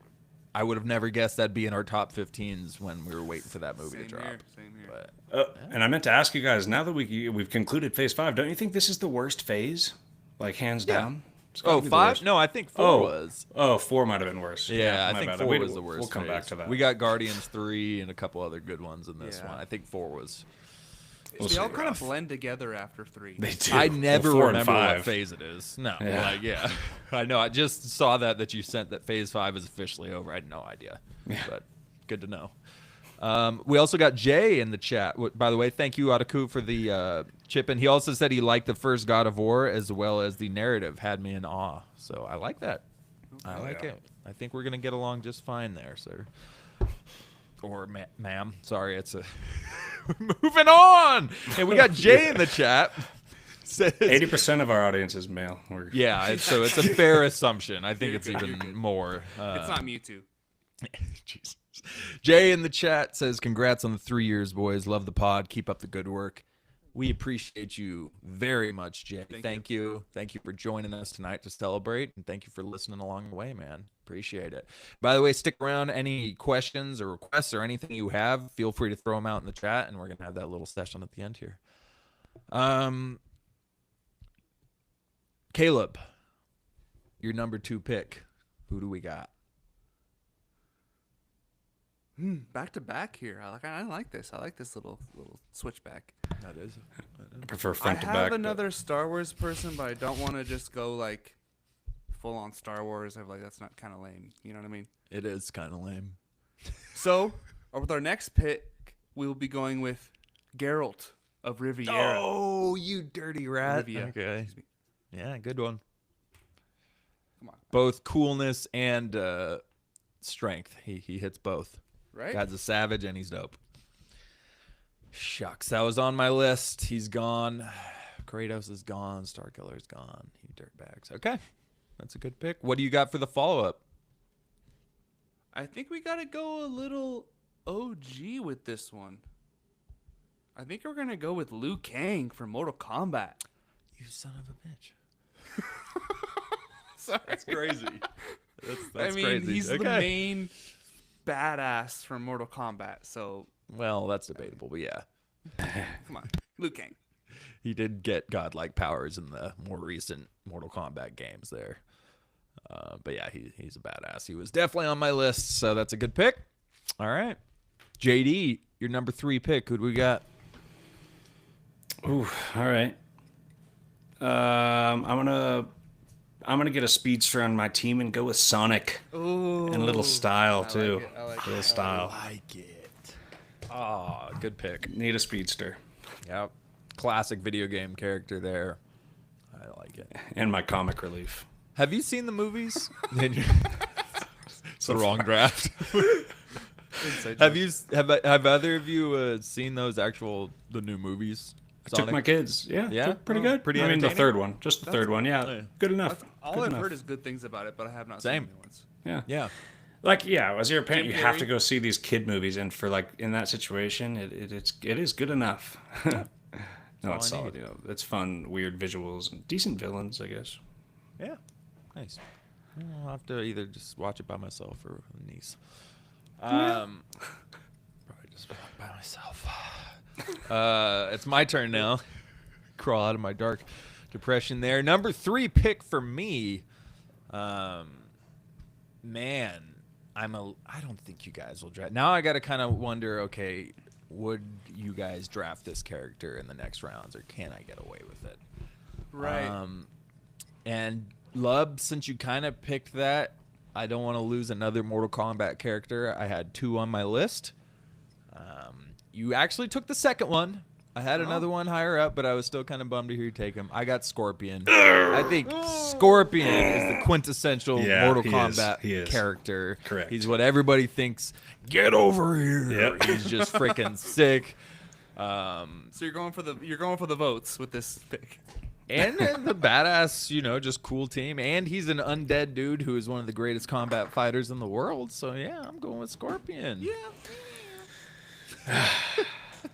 I would have never guessed that'd be in our top 15s when we were waiting for that movie to drop. Same here. But And I meant to ask you guys, now that we've concluded phase 5, don't you think this is the worst phase? Like, hands down? It's gotta oh, be the 5? worst. No, I think 4 Oh. was. Oh, 4 might have been worse. Yeah, I my think bad. 4 was the worst. We'll come back phase. to that. We got Guardians 3 and a couple other good ones in this Yeah. one. I think 4 was. We'll They all see. kind of blend together after 3. They do. I never Well, 4 and remember what 5. phase it is. No, Yeah. like yeah, I know. I just saw that you sent that phase 5 is officially over. I had no idea, but good to know. We also got Jay in the chat. By the way, thank you, Otaku, for the chip in. He also said he liked the first God of War as well as the narrative had me in awe. So I like that. I like yeah. it. I think we're gonna get along just fine there, sir. Or ma'am. Sorry, it's a moving on. And we got Jay in the chat. Says 80% of our audience is male. yeah, so it's a fair assumption. I think it's You're even good. more. It's not Mewtwo. Jesus. Jay in the chat says, congrats on the 3 years, boys. Love the pod. Keep up the good work. We appreciate you very much, Jay. Thank you. Thank you for joining us tonight to celebrate, and thank you for listening along the way, man. Appreciate it. By the way, stick around. Any questions or requests or anything you have, feel free to throw them out in the chat, and we're going to have that little session at the end here. Caleb, your number 2 pick. Who do we got? Back to back here. I like this. I like this little switchback. That is. I prefer I front to back. have but- another Star Wars person, but I don't want to just go like full on Star Wars. I'm like, that's not kind of lame. You know what I mean? It is kind of lame. So, with our next pick, we will be going with Geralt of Riviera. Oh, you dirty rat. Rivia. Okay. Excuse me. Yeah, good one. Come on. Both coolness and strength. He hits both. Right? God's a savage and he's dope. Shucks, that was on my list. He's gone. Kratos is gone. Starkiller's gone. You dirtbags. Okay, that's a good pick. What do you got for the follow-up? I think we got to go a little OG with this one. I think we're going to go with Liu Kang from Mortal Kombat. You son of a bitch. Sorry. That's crazy. That's I mean, crazy. he's the Okay. main badass from Mortal Kombat, so Well, that's debatable, but yeah. come on. Liu Kang. He did get godlike powers in the more recent Mortal Kombat games there. But yeah, he's a badass. He was definitely on my list, so that's a good pick. All right. JD, your number 3 pick. Who do we got? Ooh, all right. I'm gonna get a speedster on my team and go with Sonic. Ooh. And a little style too. I like a little it. style. Like it. Oh, good pick. Need a speedster. Yep. Classic video game character there. I like it. And my comic relief. Have you seen the movies? It's the wrong draft. Have either of you seen the new movies? I took my kids. Yeah, Yeah? pretty Oh, good. pretty I mean, the entertaining? third one, just the third one. Yeah, yeah. good enough. All Good I've enough. heard is good things about it, but I have not Same. seen the new ones. Yeah, Yeah. like as your parent, Jim you have Carrey. to go see these kid movies, and for like in that situation, it is good enough. No, all it's I solid. need. You know, it's fun, weird visuals, and decent villains, I guess. Yeah. Nice. I'll have to either just watch it by myself or with a niece. Probably just by myself. It's my turn now. Crawl out of my dark depression there. Number 3 pick for me. Man, I don't think you guys will draft. Now I got to kind of wonder, okay, would you guys draft this character in the next rounds, or can I get away with it? Right. And Lub, since you kind of picked that, I don't want to lose another Mortal Kombat character. I had 2 on my list. You actually took the second one. I had another one higher up, but I was still kind of bummed to hear you take him. I got Scorpion. I think Scorpion is the quintessential Mortal Kombat character. Correct. He's what everybody thinks, get over here. Yep. He's just freaking sick. So you're going for the votes with this pick. And the badass, just cool team. And he's an undead dude who is one of the greatest combat fighters in the world. So, yeah, I'm going with Scorpion. Yeah.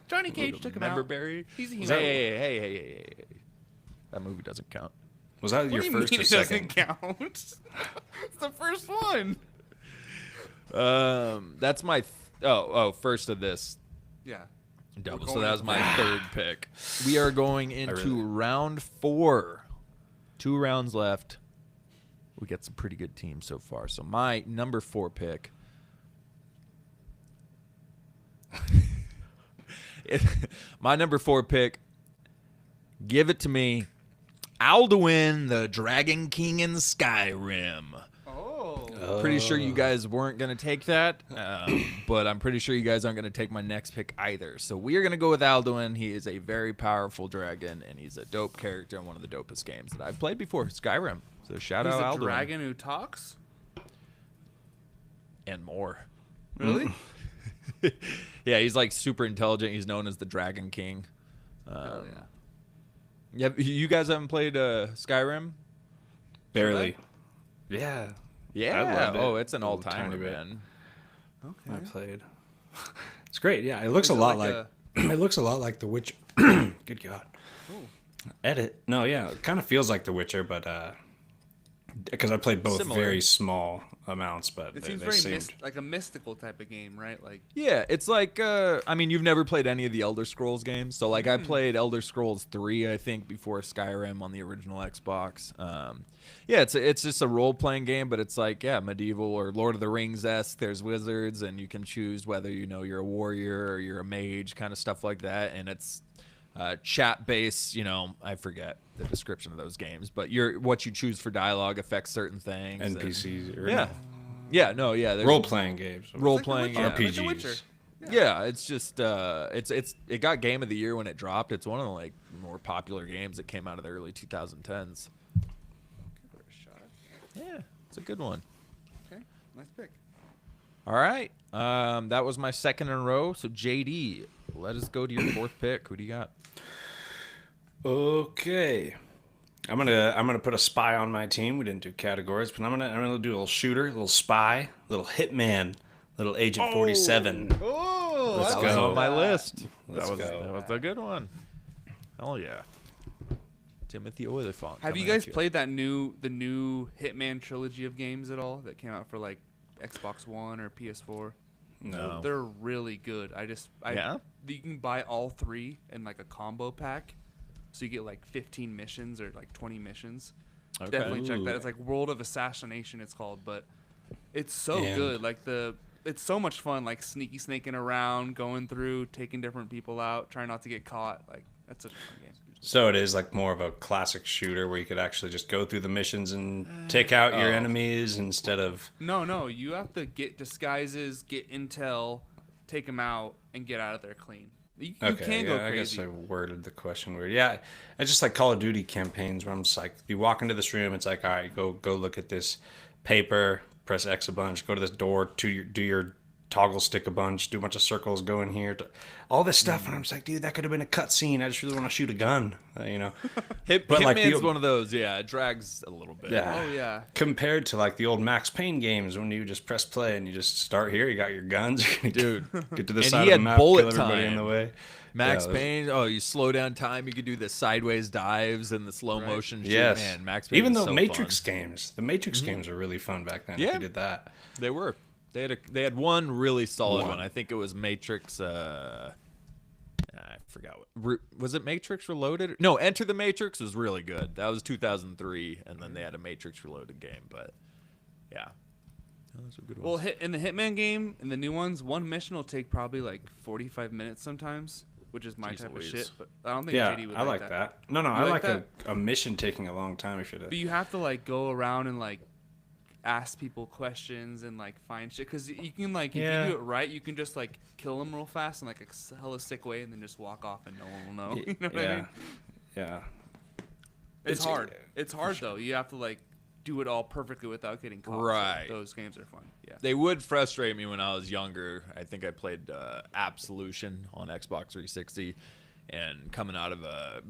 Johnny Cage took him Remember out. Barry? He's a human. Hey. That movie doesn't count. Was that What your do you first mean or it second? doesn't count? It's the first one. That's my first of this Yeah. double. We're So going that was my third pick. We are going into round 4. 2 rounds left. We got some pretty good teams so far. So my number 4 pick. My number 4 pick. Give it to me. Alduin, the Dragon King in Skyrim. Oh. Pretty sure you guys weren't going to take that, but I'm pretty sure you guys aren't going to take my next pick either. So we are going to go with Alduin. He is a very powerful dragon, and he's a dope character in one of the dopest games that I've played before, Skyrim. So shout He's out a Alduin. dragon who talks? And more. Really? Yeah, he's like super intelligent. He's known as the Dragon King. Oh, yeah. Yeah, you guys haven't played Skyrim? Barely. Yeah. Yeah. loved it. Oh, it's an A little all-timer, tiny bit. man. I Okay. played. It's great. Yeah, it looks Is a it lot like like. It looks a lot like The Witcher. Good God. Edit. No, yeah, it kind of feels like The Witcher, but because I played both Similar. very small amounts, but It seems they very seemed. like a mystical type of game, right? Like, Yeah, it's like I mean, you've never played any of the Elder Scrolls games, so like I played Elder Scrolls 3, I think, before Skyrim on the original Xbox. Yeah, it's just a role playing game, but it's like medieval or Lord of the Rings esque. There's wizards, and you can choose whether you're a warrior or you're a mage, kind of stuff like that, and it's chat based. I forget the description of those games, but what you choose for dialogue affects certain things. NPCs. Or Yeah. Yeah, no, yeah. Role playing games. Role It's playing, like The Witcher. RPGs. Like The Witcher. Yeah, it's just it got Game of the Year when it dropped. It's one of the like more popular games that came out of the early 2010s. Give it a shot. Yeah, it's a good one. Okay, nice pick. All right, that was my second in a row. So JD, let us go to your fourth pick. Who do you got? Okay. I'm gonna put a spy on my team. We didn't do categories, but I'm gonna do a little shooter, a little spy, a little hitman, little Agent 47. Oh, Let's That go. was on my list. Let's that go. was a good one. Hell yeah. Timothy Olyphant. Have you coming guys at played the new Hitman trilogy of games at all that came out for like Xbox One or PS4? No. They're really good. Yeah? You can buy all three in like a combo pack, so you get like 15 missions or like 20 missions. Okay. Definitely check Ooh. that. It's like World of Assassination, it's called, but it's so And- good. Like it's so much fun. Like snaking around, going through, taking different people out, trying not to get caught. Like that's such a fun game. So it is like more of a classic shooter where you could actually just go through the missions and take out your enemies instead of. No, you have to get disguises, get intel, take them out, and get out of there clean. You Okay, can go I guess crazy. I worded the question weird. Yeah, it's just like Call of Duty campaigns where I'm just like, you walk into this room, it's like, all right, go look at this paper, press X a bunch, go to this door, do your toggle stick a bunch, do a bunch of circles, go in here, all this stuff, and I'm just like, dude, that could have been a cutscene. I just really want to shoot a gun, But, like, Hitman's the- one of those. Yeah, it drags a little bit. Yeah. Oh yeah. Compared to like the old Max Payne games when you just press play and you just start here, you got your guns, you're gonna Dude. get to this And side he of the had map, bullet kill everybody in the time. way. Max Yeah, Payne. Oh, you slow down time. You could do the sideways dives and the slow motion. Shoot. Yes. Man, Max Payne. Even was the so Matrix fun. games, the Matrix games are really fun back then. If Yeah. you did that. They were. They had one really solid One. one. I think it was Matrix. I forgot what was it. Matrix Reloaded? No, Enter the Matrix was really good. That was 2003, and then they had a Matrix Reloaded game. But yeah, those were good Well, ones. in the Hitman game, in the new ones, one mission will take probably like 45 minutes sometimes, which is my Jeez type Louise. of shit. But I don't think Yeah, JD would I like that. No, I like like that? a mission taking a long time. If you But you have to like go around and like ask people questions and like find shit, because you can like if Yeah. you do it right, you can just like kill them real fast in like a hella sick way and then just walk off and no one will know. You know what I mean? Yeah. It's It's- hard. It's hard though. You have to like do it all perfectly without getting caught. so Right. those games are fun. Yeah. They would frustrate me when I was younger. I think I played Absolution on Xbox 360, and coming out of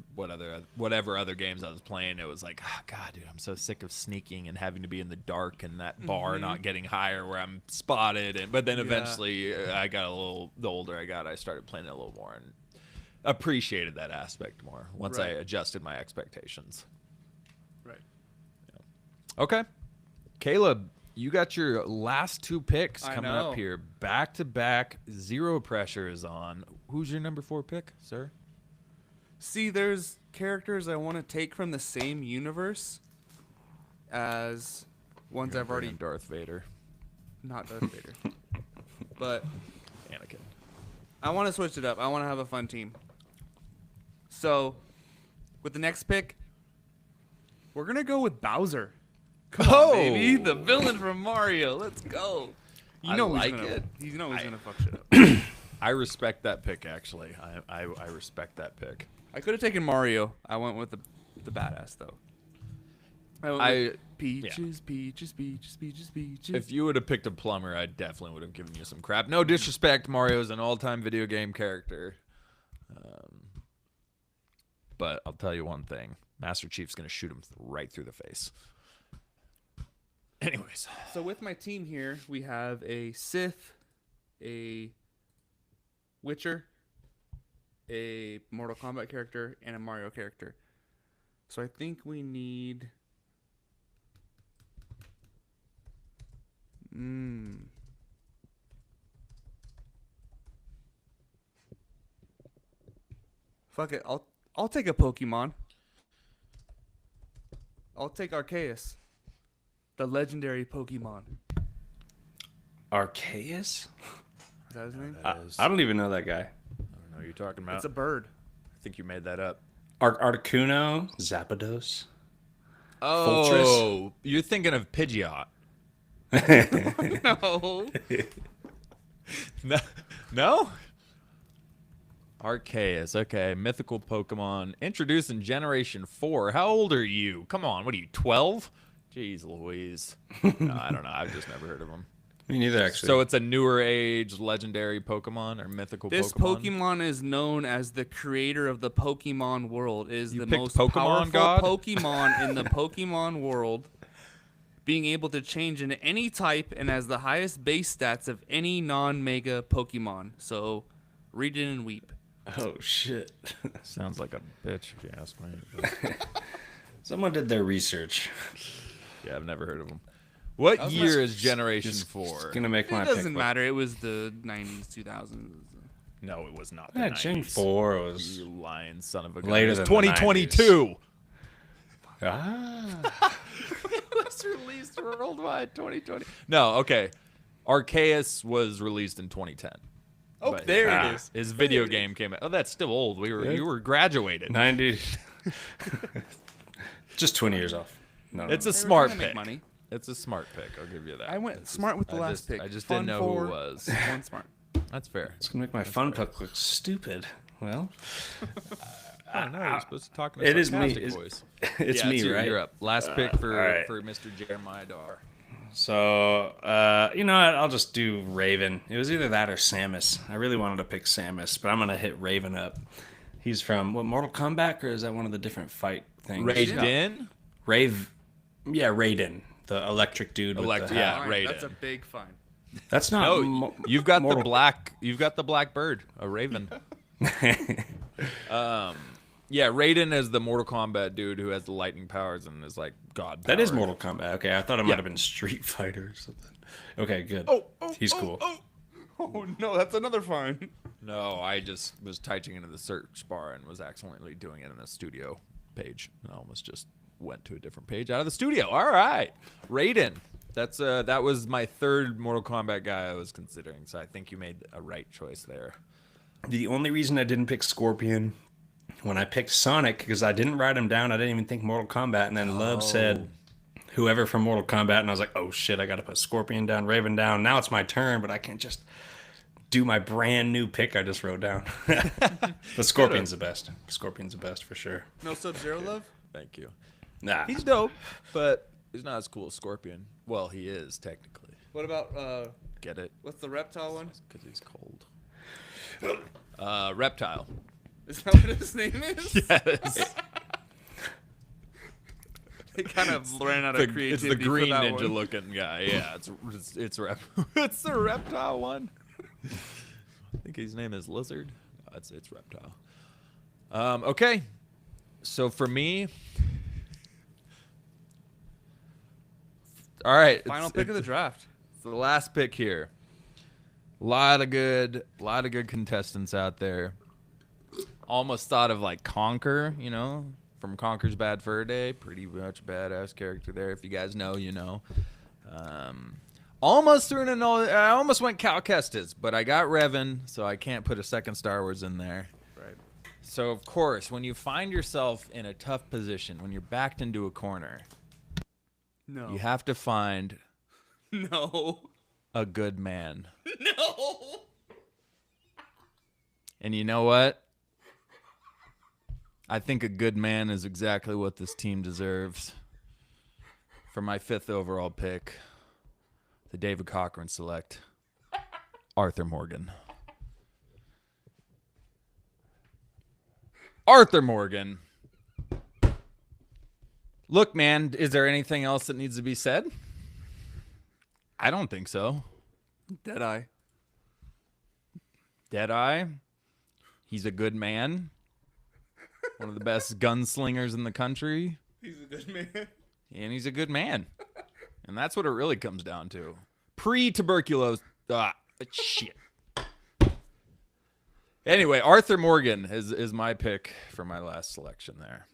whatever other games I was playing, it was like, oh, God, dude, I'm so sick of sneaking and having to be in the dark and that bar not getting higher where I'm spotted. But then Yeah. eventually, the older I got, I started playing it a little more and appreciated that aspect more once I Right. adjusted my expectations. Right. Okay. Caleb, you got your last two picks I coming know. up here. Back to back. Zero pressure is on. Who's your number 4 pick, sir? See, there's characters I want to take from the same universe as ones I've already Darth Vader. not Darth Vader. But Anakin. I want to switch it up. I want to have a fun team. So, with the next pick, we're going to go with Bowser. Come on, baby. The villain from Mario. Let's go. I like he's gonna, it. You know he's going to fuck shit up. I respect that pick, actually. I respect that pick. I could have taken Mario. I went with the badass, though. I went with Peaches, Peaches, Peaches, Peaches, Peaches. If you would have picked a plumber, I definitely would have given you some crap. No disrespect, Mario's an all-time video game character. But I'll tell you one thing. Master Chief's going to shoot him right through the face. Anyways. So with my team here, we have a Sith, a Witcher, a Mortal Kombat character, and a Mario character. So I think we need Fuck it. I'll take a Pokemon. I'll take Arceus, the legendary Pokemon. Arceus? Is that his name? I don't even know that guy. I don't know what you're talking about. It's a bird. I think you made that up. Articuno? Zapdos? Oh, you're thinking of Pidgeot. No. No? Arceus, okay. Mythical Pokemon. Introduced in Generation 4. How old are you? Come on, what are you, 12? Jeez Louise. No, I don't know. I've just never heard of them. Me neither, actually. So it's a newer age legendary Pokemon or mythical This Pokemon? Pokemon is known as the creator of the Pokemon world. It is You the picked most Pokemon powerful God? Pokemon in the Pokemon world, being able to change into any type and has the highest base stats of any non-mega Pokemon. So read it and weep. Oh, shit. Sounds like a bitch if you ask me. Someone did their research. Yeah, I've never heard of them. What was year my- is Generation Just 4? gonna make my It pick. doesn't matter. It was the 90s, 2000s. No, it was not the Yeah, 90s. Gen 4 was You lying son of a gun. later It was than the 2022. Ah. It was released worldwide 2020. No, okay. Arceus was released in 2010. Oh, But- there Ah. it is. His video game came out. Oh, that's still old. You were graduated. 90. Just 20 years off. No, It's no. a They were smart trying to make pick. money. It's a smart pick. I'll give you that. I went It's smart with the last just, pick. I just Fun didn't know who for it was. One smart. That's fair. It's going to make my fun pick look stupid. Well, I don't know. You're supposed to talk in a it is me. sarcastic It's, voice. it's Yeah, me, you. right? You're up. Last pick for, all right. for Mr. Jeremiah Dar. So, you know what? I'll just do Raven. It was either that or Samus. I really wanted to pick Samus, but I'm going to hit Raven up. He's from, what, Mortal Kombat, or is that one of the different fight things? Raiden? Yeah, Raiden. The electric dude with the Yeah, hat. Fine, Raiden. That's a big fine. That's not... No, you've got the black. You've got the black bird, a raven. Yeah, Raiden is the Mortal Kombat dude who has the lightning powers and is like God. That is powered. Mortal Kombat. Okay, I thought it might have been Street Fighter or something. Okay, good. He's cool. Oh, no, that's another fine. No, I just was typing into the search bar and was accidentally doing it in the studio page, and I almost just went to a different page out of the studio. All right, Raiden. That was my third Mortal Kombat guy I was considering, so I think you made a right choice there. The only reason I didn't pick Scorpion when I picked Sonic, because I didn't write him down, I didn't even think Mortal Kombat, and then Love said whoever from Mortal Kombat, and I was like, oh shit, I gotta put Scorpion down, Raven down. Now it's my turn, but I can't just do my brand new pick I just wrote down. But Scorpion's the best. Scorpion's the best for sure. No Sub-Zero love? Thank you. Nah. He's dope, but he's not as cool as Scorpion. Well, he is technically. What about, Get it? what's the reptile one? Because he's cold. Reptile. Is that what his name is? Yes. They kind of ran out of It's creativity the green for that ninja one. looking guy. Yeah, it's it's the reptile one. I think his name is Lizard. No, it's reptile. Okay, so for me, all right. Final pick of the draft. It's the last pick here. Lot of good contestants out there. Almost thought of like Conker, you know, from Conker's Bad Fur Day. Pretty much badass character there. If you guys know, you know. Almost threw in I almost went Cal Kestis, but I got Revan, so I can't put a second Star Wars in there. Right. So of course, when you find yourself in a tough position, when you're backed into a corner, No. you have to find No. a good man. No. And you know what? I think a good man is exactly what this team deserves. For my 5th overall pick, the David Cochran select, Arthur Morgan. Arthur Morgan. Look, man, is there anything else that needs to be said? I don't think so. Deadeye. Deadeye. He's a good man. One of the best gunslingers in the country. He's a good man. And he's a good man. And that's what it really comes down to. pre-tuberculosis. Shit. Anyway, Arthur Morgan is my pick for my last selection there.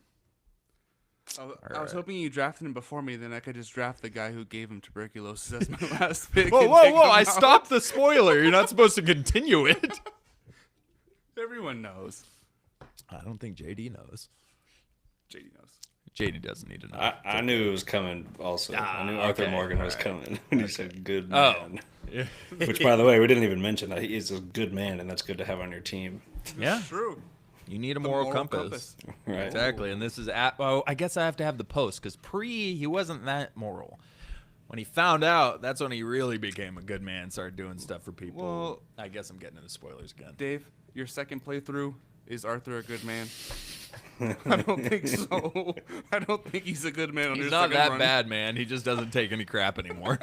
I was hoping you drafted him before me, then I could just draft the guy who gave him tuberculosis as my last pick. Whoa, and whoa, take whoa! him I out. stopped the spoiler. You're not supposed to continue it. Everyone knows. I don't think JD knows. JD knows. JD doesn't need to know. I knew it was coming also. I knew Arthur okay. Morgan was coming when he said good Oh. man. Which, by the way, we didn't even mention that he is a good man, and that's good to have on your team. Yeah. True. You need a The moral compass. Right. Exactly. And this is at, oh, I guess I have to have the post because he wasn't that moral. When he found out, that's when he really became a good man, started doing stuff for people. Well, I guess I'm getting into spoilers again. Dave, your second playthrough, is Arthur a good man? I don't think so. I don't think he's a good man on He's his not second that run. bad, man. He just doesn't take any crap anymore.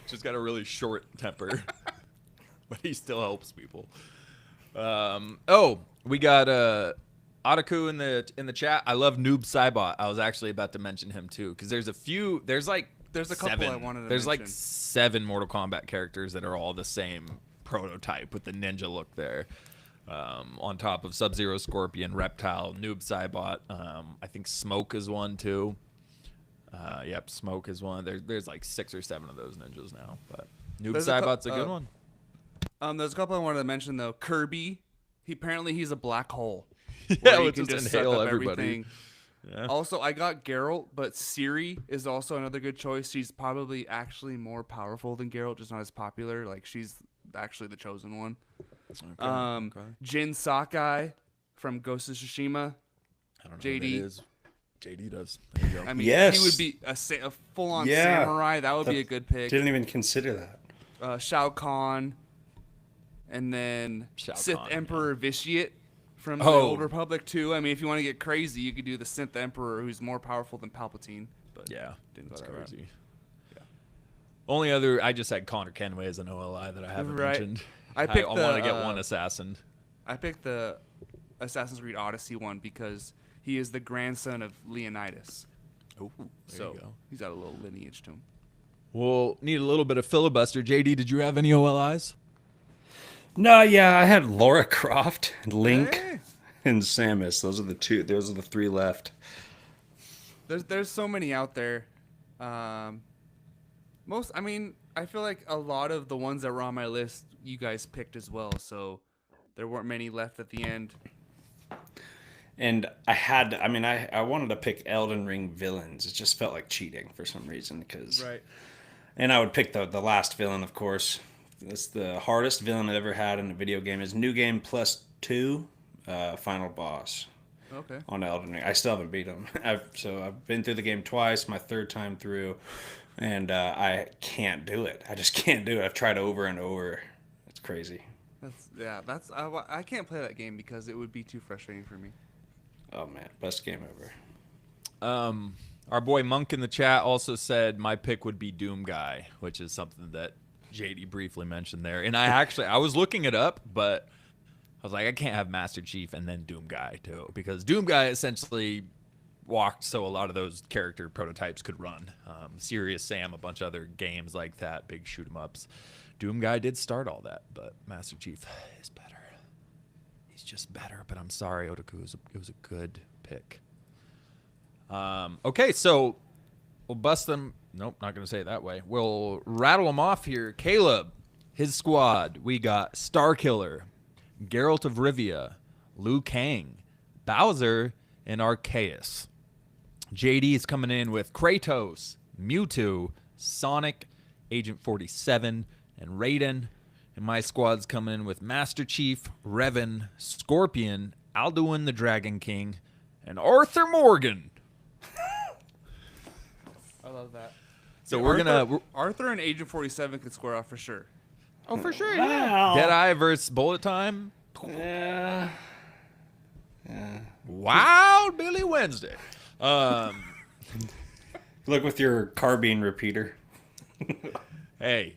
Just got a really short temper. But he still helps people. We got Otaku in the chat. I love Noob Saibot. I was actually about to mention him too because there's a couple I wanted to There's like mention. 7 Mortal Kombat characters that are all the same prototype with the ninja look there. On top of Sub-Zero, Scorpion, Reptile, Noob Saibot. I think Smoke is one too. Yep, Smoke is one. There's like 6 or 7 of those ninjas now. But Noob Saibot's a good one. There's a couple I wanted to mention though. Kirby, he's a black hole. Yeah, where you let's can just just suck inhale up everybody. everything. Yeah. Also, I got Geralt, but Ciri is also another good choice. She's probably actually more powerful than Geralt, just not as popular. Like she's actually the chosen one. Okay. Jin Sakai from Ghost of Tsushima. I don't know JD. who that is. JD does. There you go. I mean, Yes. he would be a full-on Yeah. samurai. That would be a good pick. Didn't even consider that. Shao Kahn, and then Shao Sith Kahn, Emperor Vitiate from the Oh. Old Republic too. I mean, if you want to get crazy, you could do the Sith Emperor, who's more powerful than Palpatine. But Yeah, didn't go that's that route. crazy. Yeah. Only other, I just had Connor Kenway as an OLI that I haven't Right. mentioned. I picked I the, want to get one assassin. I picked the Assassin's Creed Odyssey one because he is the grandson of Leonidas, Oh, there so you go. he's got a little lineage to him. We'll need a little bit of filibuster. JD, did you have any OLIs? No, yeah, I had Laura Croft, Link, Hey. and Samus. Those are the 3 left. There's so many out there. I feel like a lot of the ones that were on my list, you guys picked as well. So there weren't many left at the end. And I wanted to pick Elden Ring villains. It just felt like cheating for some reason. And I would pick the last villain, of course. It's the hardest villain I've ever had in a video game. Is New Game Plus 2, final boss. Okay. On Elden Ring. I still haven't beat him. I've been through the game twice, my 3rd time through, and I can't do it. I just can't do it. I've tried over and over. It's crazy. I can't play that game because it would be too frustrating for me. Oh man, best game ever. Our boy Monk in the chat also said my pick would be Doom Guy, which is something that JD briefly mentioned there. And I was looking it up, but I was like, I can't have Master Chief and then Doom Guy too, because Doom Guy essentially walked so a lot of those character prototypes could run. Serious Sam, a bunch of other games like that, big shoot 'em ups. Doom Guy did start all that, but Master Chief is better. He's just better, but I'm sorry, Otaku. It was a good pick. Okay, so we'll bust them. Nope, not going to say it that way. We'll rattle them off here. Caleb, his squad. We got Starkiller, Geralt of Rivia, Liu Kang, Bowser, and Arceus. JD is coming in with Kratos, Mewtwo, Sonic, Agent 47, and Raiden. And my squad's coming in with Master Chief, Revan, Scorpion, Alduin the Dragon King, and Arthur Morgan. I love that. So Dude, Arthur and Agent 47 could square off for sure. Oh, for sure. Wow. Deadeye versus Bullet Time. Yeah. Wild Billy Wednesday. Look with your carbine repeater. Hey,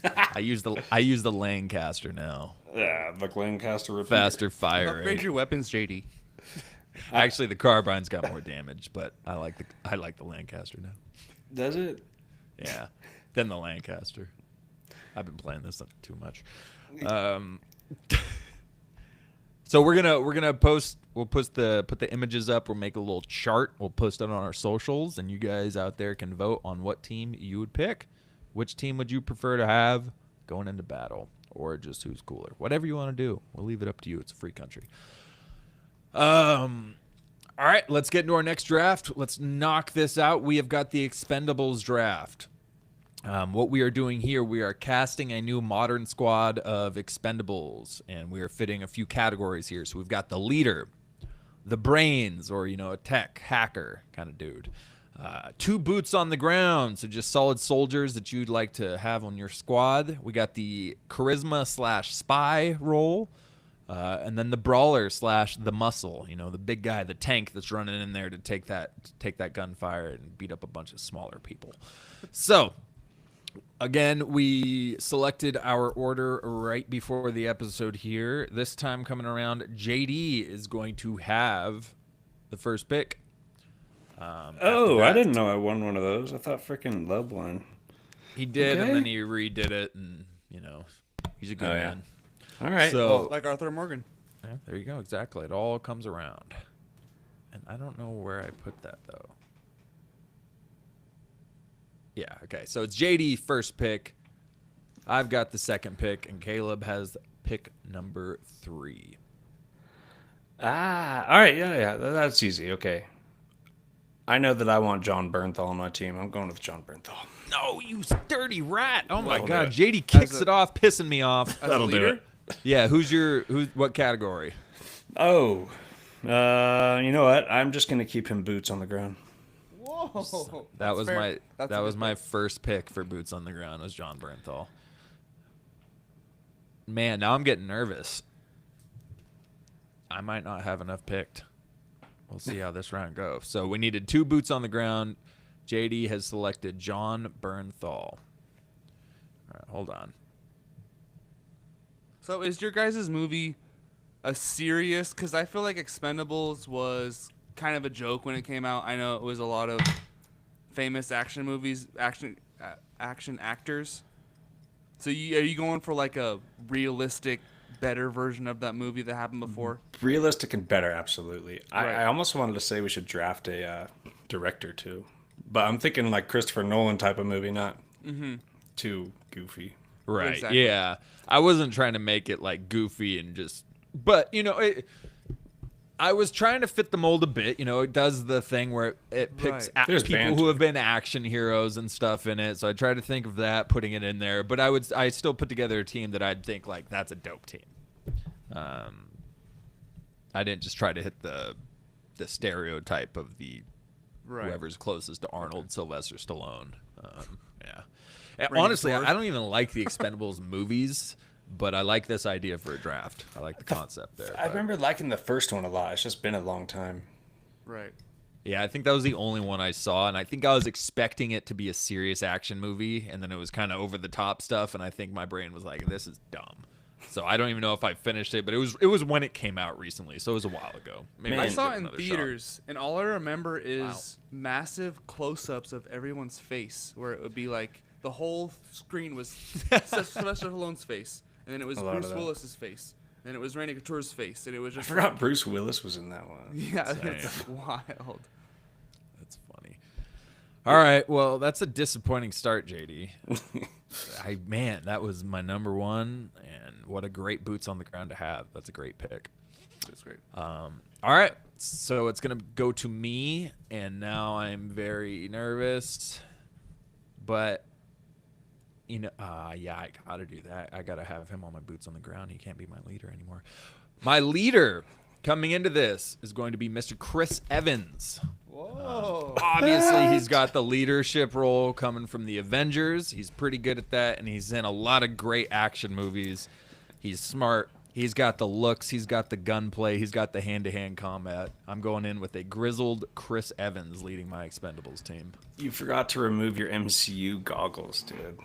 I use the Lancaster now. Yeah, the Lancaster repeater. Faster fire Upgrade rate. your weapons, JD. Actually, the carbine's got more damage, but I like the Lancaster now. Does it? Yeah. Then the Lancaster. I've been playing this too much. So we're gonna post. We'll put the images up. We'll make a little chart. We'll post it on our socials, and you guys out there can vote on what team you would pick. Which team would you prefer to have going into battle, or just who's cooler? Whatever you want to do, we'll leave it up to you. It's a free country. All right, let's get into our next draft. Let's knock this out. We have got the Expendables draft. What we are doing here, we are casting a new modern squad of Expendables, and we are fitting a few categories here. So we've got the leader, the brains, or, a tech hacker kind of dude. 2 boots on the ground, so just solid soldiers that you'd like to have on your squad. We got the charisma/spy role, and then the brawler / the muscle, the big guy, the tank that's running in there to take that gunfire and beat up a bunch of smaller people. So again, we selected our order right before the episode here. This time coming around, JD is going to have the first pick. I didn't know I won one of those. I thought freaking Lub won. He did, and then he redid it, and, he's a good man. All right. So, like Arthur Morgan. Yeah, there you go. Exactly. It all comes around. And I don't know where I put that, though. Yeah, okay. So it's JD first pick. I've got the second pick, and Caleb has pick number 3. All right. Yeah. That's easy. Okay. I know that I want John Bernthal on my team. I'm going with John Bernthal. No, you dirty rat. Oh, my That'll God. do JD kicks it off, pissing me off. That'll do it. Yeah, what category? Oh, you know what? I'm just going to keep him boots on the ground. Whoa. That was my first pick for boots on the ground was John Bernthal. Man, now I'm getting nervous. I might not have enough picked. We'll see how this round goes. So we needed 2 boots on the ground. JD has selected John Bernthal. All right, hold on. So is your guys' movie a serious? Because I feel like Expendables was kind of a joke when it came out. I know it was a lot of famous action movies, action actors. So are you going for like a realistic, better version of that movie that happened before? Realistic and better, absolutely. Right. I almost wanted to say we should draft a director too, but I'm thinking like Christopher Nolan type of movie, not too goofy. Right. Exactly. Yeah. I wasn't trying to make it like goofy and just, but I was trying to fit the mold a bit. It does the thing where it picks There's people banter. who have been action heroes and stuff in it. So I tried to think of that, putting it in there. But I still put together a team that I'd think like that's a dope team. I didn't just try to hit the stereotype of the whoever's closest to Arnold, Sylvester Stallone. Yeah. And honestly, I don't even like the Expendables movies. But I like this idea for a draft. I like the concept there. I remember liking the first one a lot. It's just been a long time. Right. Yeah, I think that was the only one I saw, and I think I was expecting it to be a serious action movie, and then it was kind of over the top stuff, and I think my brain was like, "This is dumb." So I don't even know if I finished it, but it was when it came out recently, so it was a while ago. Maybe I should saw give it in another theaters, and all I remember is massive close-ups of everyone's face, where it would be like the whole screen was Sylvester Stallone's face. And then it was Bruce Willis's face. And then it was Randy Couture's face. And it was just I forgot Bruce Willis was in that one. Yeah, it's wild. That's funny. All right, well, that's a disappointing start, JD. That was my number 1, and what a great boots on the ground to have. That's a great pick. That's great. All right, so it's gonna go to me, and now I'm very nervous, but. I gotta do that. I gotta have him on my boots on the ground. He can't be my leader anymore. My leader coming into this is going to be Mr. Chris Evans. Whoa. Obviously, he's got the leadership role coming from the Avengers. He's pretty good at that, and he's in a lot of great action movies. He's smart. He's got the looks. He's got the gunplay. He's got the hand-to-hand combat. I'm going in with a grizzled Chris Evans leading my Expendables team. You forgot to remove your MCU goggles, dude.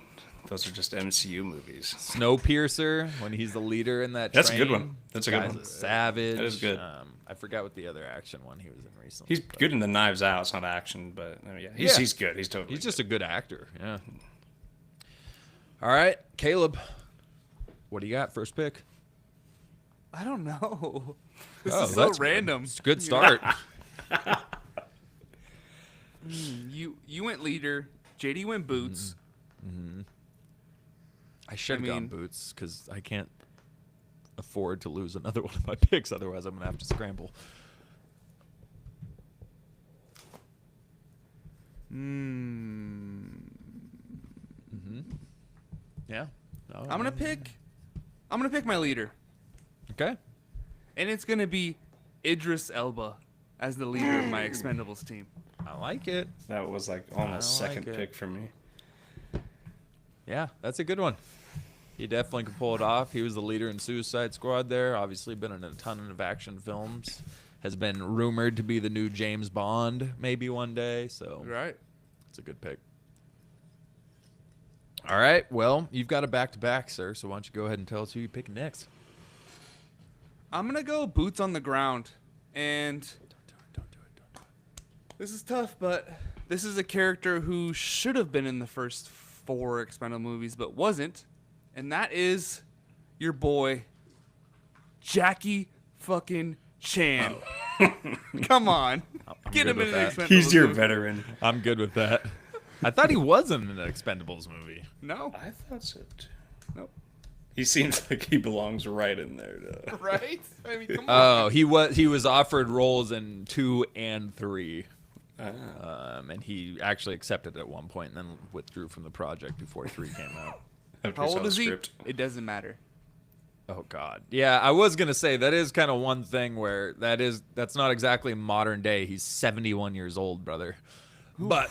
Those are just MCU movies. Snowpiercer, when he's the leader in that That's train. a good one. That's a good Guy's one. A savage. That is good. I forgot what the other action one he was in recently. He's good in the Knives Out. It's not action, but he's good. He's totally He's just a good actor. Yeah. All right, Caleb. What do you got? First pick. I don't know. This Oh, is so that's random. It's a good start. You went leader. JD went boots. I should have gone mean- boots because I can't afford to lose another one of my picks. Otherwise, I'm gonna have to scramble. Yeah. No, I'm gonna pick my leader, Okay. and it's gonna be Idris Elba as the leader of my Expendables team. I like it. That was like almost I like second it. pick for me. Yeah, that's a good one. He definitely could pull it off. He was the leader in Suicide Squad there. Obviously been in a ton of action films. Has been rumored to be the new James Bond maybe one day. So Right. it's a good pick. All right. Well, you've got a back-to-back, sir. So why don't you go ahead and tell us who you pick next? I'm gonna go boots on the ground, and Don't do it. this is tough, but this is a character who should have been in the first 4 Expendable movies, but wasn't, and that is your boy, Jackie fucking Chan. Come on, get good him in with an that. Expendables He's your movie. veteran. I'm good with that. I thought he was in an Expendables movie. No, I thought so too. nope. He seems like he belongs right in there. Though. Right? I mean, come on. Oh, he was offered roles in 2 and 3. And he actually accepted at one point and then withdrew from the project before 3 came out. After How saw old the is he? script. It doesn't matter. Oh God. Yeah, I was gonna say that is kind of one thing where that's not exactly modern day. He's 71 years old, brother. But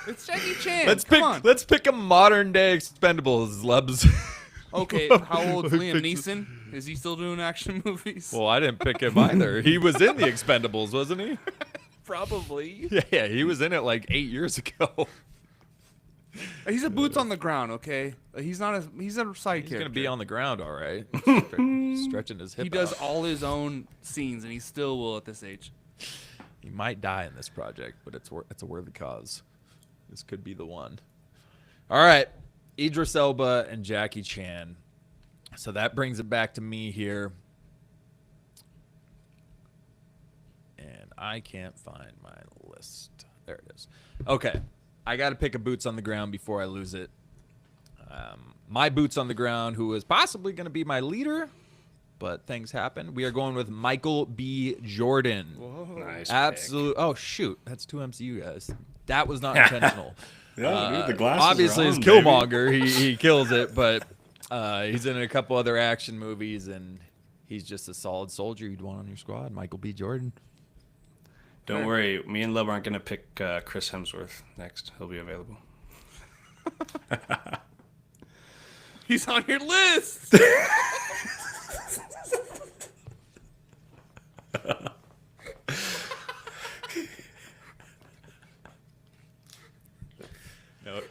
It's Jackie Chan. let's come on. pick a modern day Expendables, Lubs. Okay, how old's Liam Neeson? Is he still doing action movies? Well, I didn't pick him either. He was in the Expendables, wasn't he? Probably. Yeah, he was in it like 8 years ago. He's a boots on the ground, okay? He's not a he's a side He's character. gonna be on the ground, all right. Stretching his hip. He does out. all his own scenes, and he still will at this age. He might die in this project, but it's a worthy cause. This could be the one. All right, Idris Elba and Jackie Chan. So that brings it back to me here. And I can't find my list. There it is. Okay, I got to pick a boots on the ground before I lose it. My boots on the ground, who is possibly going to be my leader, but things happen. We are going with Michael B. Jordan. Nice. Absolute. Oh shoot, that's 2 MCU guys. That was not intentional. Yeah, dude, the glasses Obviously, are as on, Killmonger, he kills it, but he's in a couple other action movies, and he's just a solid soldier you'd want on your squad. Michael B. Jordan. Don't worry, me and Lub aren't gonna pick Chris Hemsworth next. He'll be available. He's on your list.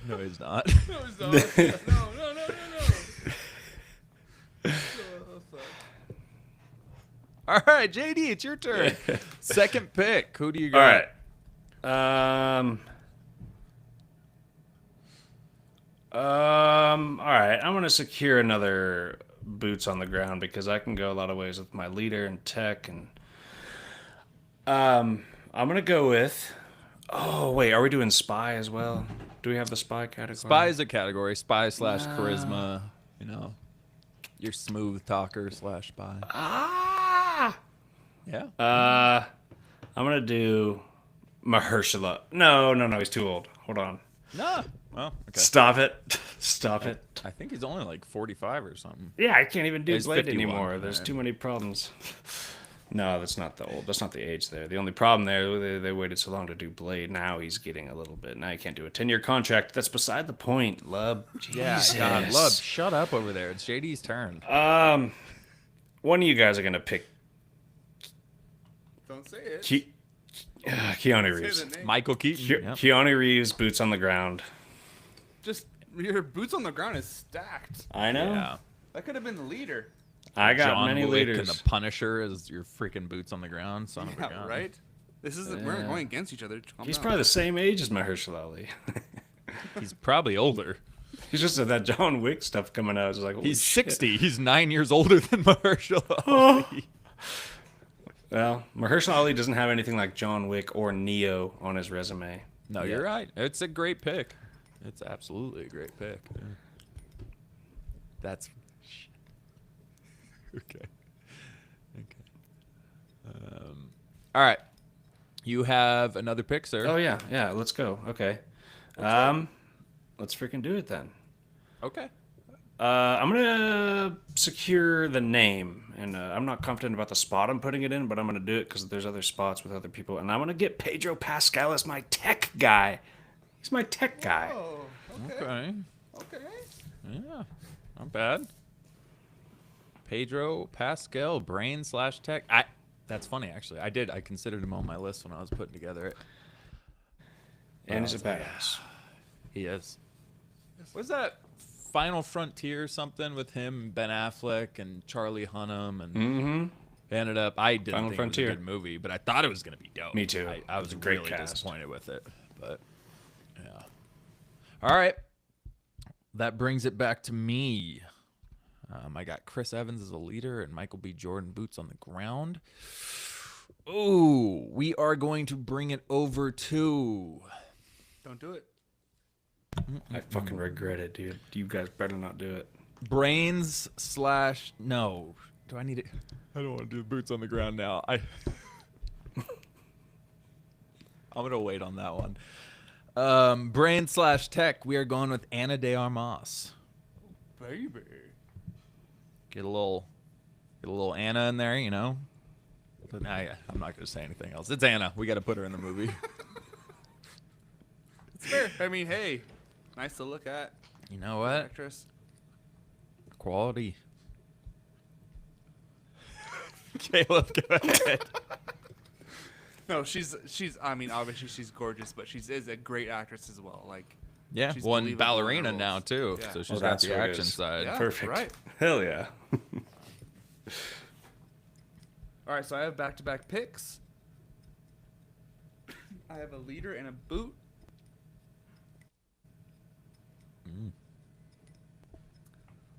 No, he's not. No, he's not. No. All right, JD, it's your turn. Second pick. Who do you got? All right. I'm gonna secure another boots on the ground because I can go a lot of ways with my leader and tech, and I'm gonna go with. Oh wait, are we doing spy as well? Do we have the spy category? Spy is a category. Spy / charisma. You know, your smooth talker / spy. Ah. Yeah. I'm gonna do Mahershala. No, he's too old. Hold on. No. Well, okay. Stop it. Stop it. I think he's only like 45 or something. Yeah, I can't even do He's Blade 51, anymore. There's man. too many problems. No, that's not the old. That's not the age there. The only problem there, they waited so long to do Blade. Now he's getting a little bit. Now you can't do a 10-year contract. That's beside the point, Lub. Yeah, Jesus. God, Love, shut up over there. It's JD's turn. One of you guys are gonna pick Don't say it. Keanu Reeves. Say the name. Michael Keaton. Yep. Keanu Reeves, boots on the ground. Just your boots on the ground is stacked. I know. Yeah. That could have been the leader. I got John many Wick leaders. and the Punisher as your freaking boots on the ground, son of a Yeah, gun. right. This is we're going against each other. Calm He's down. probably the same age as Mahershala Ali. He's probably older. He's just had that John Wick stuff coming out. It's like, holy He's shit. 60. He's 9 years older than Mahershala Ali. Well, Mahershala Ali doesn't have anything like John Wick or Neo on his resume. No, you're right. It's a great pick. It's absolutely a great pick. Yeah. That's okay. All right. You have another pick, sir. Oh yeah. Let's go. Okay. Let's freaking do it then. Okay. I'm gonna secure the name, and I'm not confident about the spot I'm putting it in, but I'm gonna do it because there's other spots with other people, and I'm gonna get Pedro Pascal as my tech guy. He's my tech guy. Oh, Okay. okay. Yeah. Not bad. Pedro Pascal, brain/tech. That's funny, actually. I considered him on my list when I was putting together it. And he's a badass. He is. Was that Final Frontier or something with him, Ben Affleck, and Charlie Hunnam, and ended up. I didn't Final think Frontier. it was a good movie, but I thought it was going to be dope. Me too. I was It's a great really cast. disappointed with it, but yeah. All right, that brings it back to me. I got Chris Evans as a leader and Michael B. Jordan boots on the ground. Ooh, we are going to bring it over to. Don't do it. I fucking regret it, dude. You guys better not do it. Brains / no. Do I need it? I don't want to do boots on the ground now. I'm gonna wait on that one. Brain / tech. We are going with Ana de Armas. Baby. Get a little Anna in there, you know. But I'm not gonna say anything else. It's Anna. We got to put her in the movie. It's fair. I mean, hey, nice to look at. You know what? Actress. Quality. Caleb, go ahead. No, she's. I mean, obviously she's gorgeous, but she is a great actress as well. Like, Yeah, she's one believable in her ballerina roles. now too, Yeah. so she's Well, got that's the who it action is. side. Yeah. Perfect. right. Hell yeah. All right, so I have back-to-back picks. I have a leader and a boot. I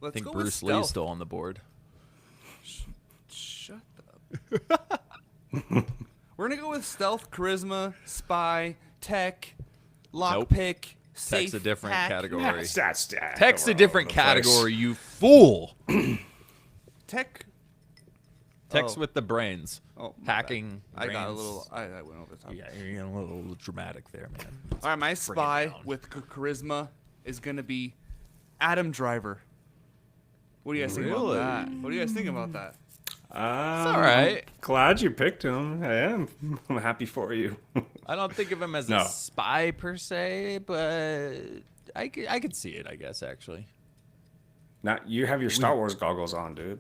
Let's think go Bruce with Lee's stealth. still on the board. Shut up. We're gonna go with stealth, charisma, spy, tech, lockpick, safe. Tech's a different hack. category. That's Tech's a different category, you fool. Tech. Tech's Oh. with the brains. Oh, my hacking. bad. I got a brains. little. I went over the top. Yeah, you're getting a little dramatic there, man. All right, my Bring it spy down. with charisma is gonna be Adam Driver. What do you guys think about Really? that? What do you guys think about that? It's all right. Glad you picked him. I am. I'm happy for you. I don't think of him as No. a spy per se, but I could see it, I guess, actually. Now you have your Star Wars goggles on, dude.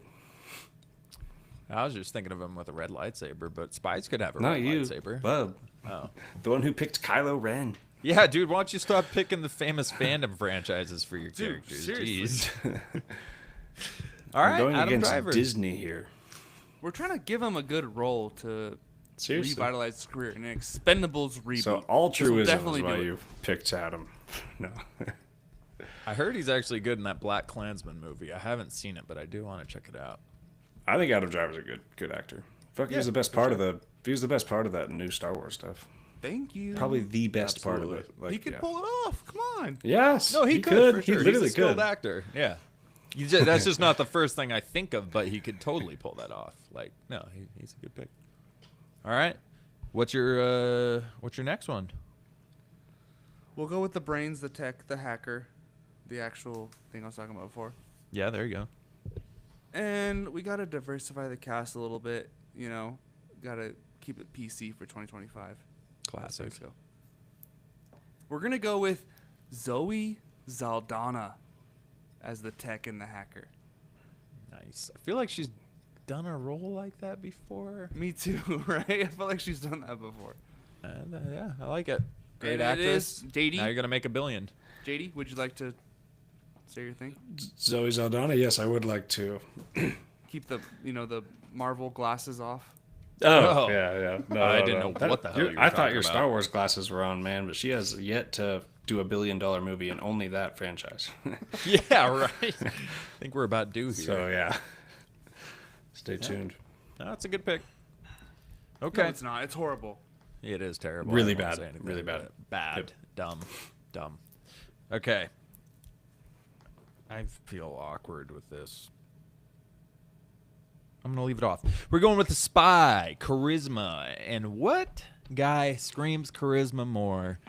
I was just thinking of him with a red lightsaber, but spies could have a Not red you, lightsaber. Bub. Oh. The one who picked Kylo Ren. Yeah, dude, why don't you stop picking the famous fandom franchises for your Dude, characters? seriously. Jeez. All I'm right, going Adam against Driver. Disney here. We're trying to give him a good role to Seriously. revitalize his career in an Expendables reboot. So This will altruism definitely is why do it. you picked Adam. No. I heard he's actually good in that Black Klansman movie. I haven't seen it, but I do want to check it out. I think Adam Driver's a good actor. Fuck, he was the best part of the. He was the best part of that new Star Wars stuff. Thank you. Probably the best part of Absolutely. it. Like, he could yeah. pull it off. Come on. Yes. No, he could. For He sure. literally He's a skilled could. actor. Yeah. That's just not the first thing I think of, but he could totally pull that off. Like, no, he's a good pick. All right. What's your next one? We'll go with the brains, the tech, the hacker, the actual thing I was talking about before. Yeah, there you go. And we got to diversify the cast a little bit, you know. Got to keep it PC for 2025. Classic. So we're going to go with Zoe Saldana as the tech and the hacker. Nice. I feel like she's done a role like that before. Me too, right? I feel like she's done that before. Yeah, I like it. Great And it actress. is JD. Now you're gonna make $1 billion. JD, would you like to say your thing? Zoe Saldana. Yes, I would like to. Keep the, the Marvel glasses off. Yeah. No, I didn't know what the hell you were I thought talking your about. Star Wars glasses were on, man, but she has yet to do $1 billion movie in only that franchise. Yeah, right. I think we're about due here. So yeah, stay tuned. No, that's a good pick. No, Okay. it's not. It's horrible. It is terrible. Really I won't bad. say anything, Really bad. but Bad. Yep. Dumb. Okay. I feel awkward with this. I'm going to leave it off. We're going with the spy, charisma. And what guy screams charisma more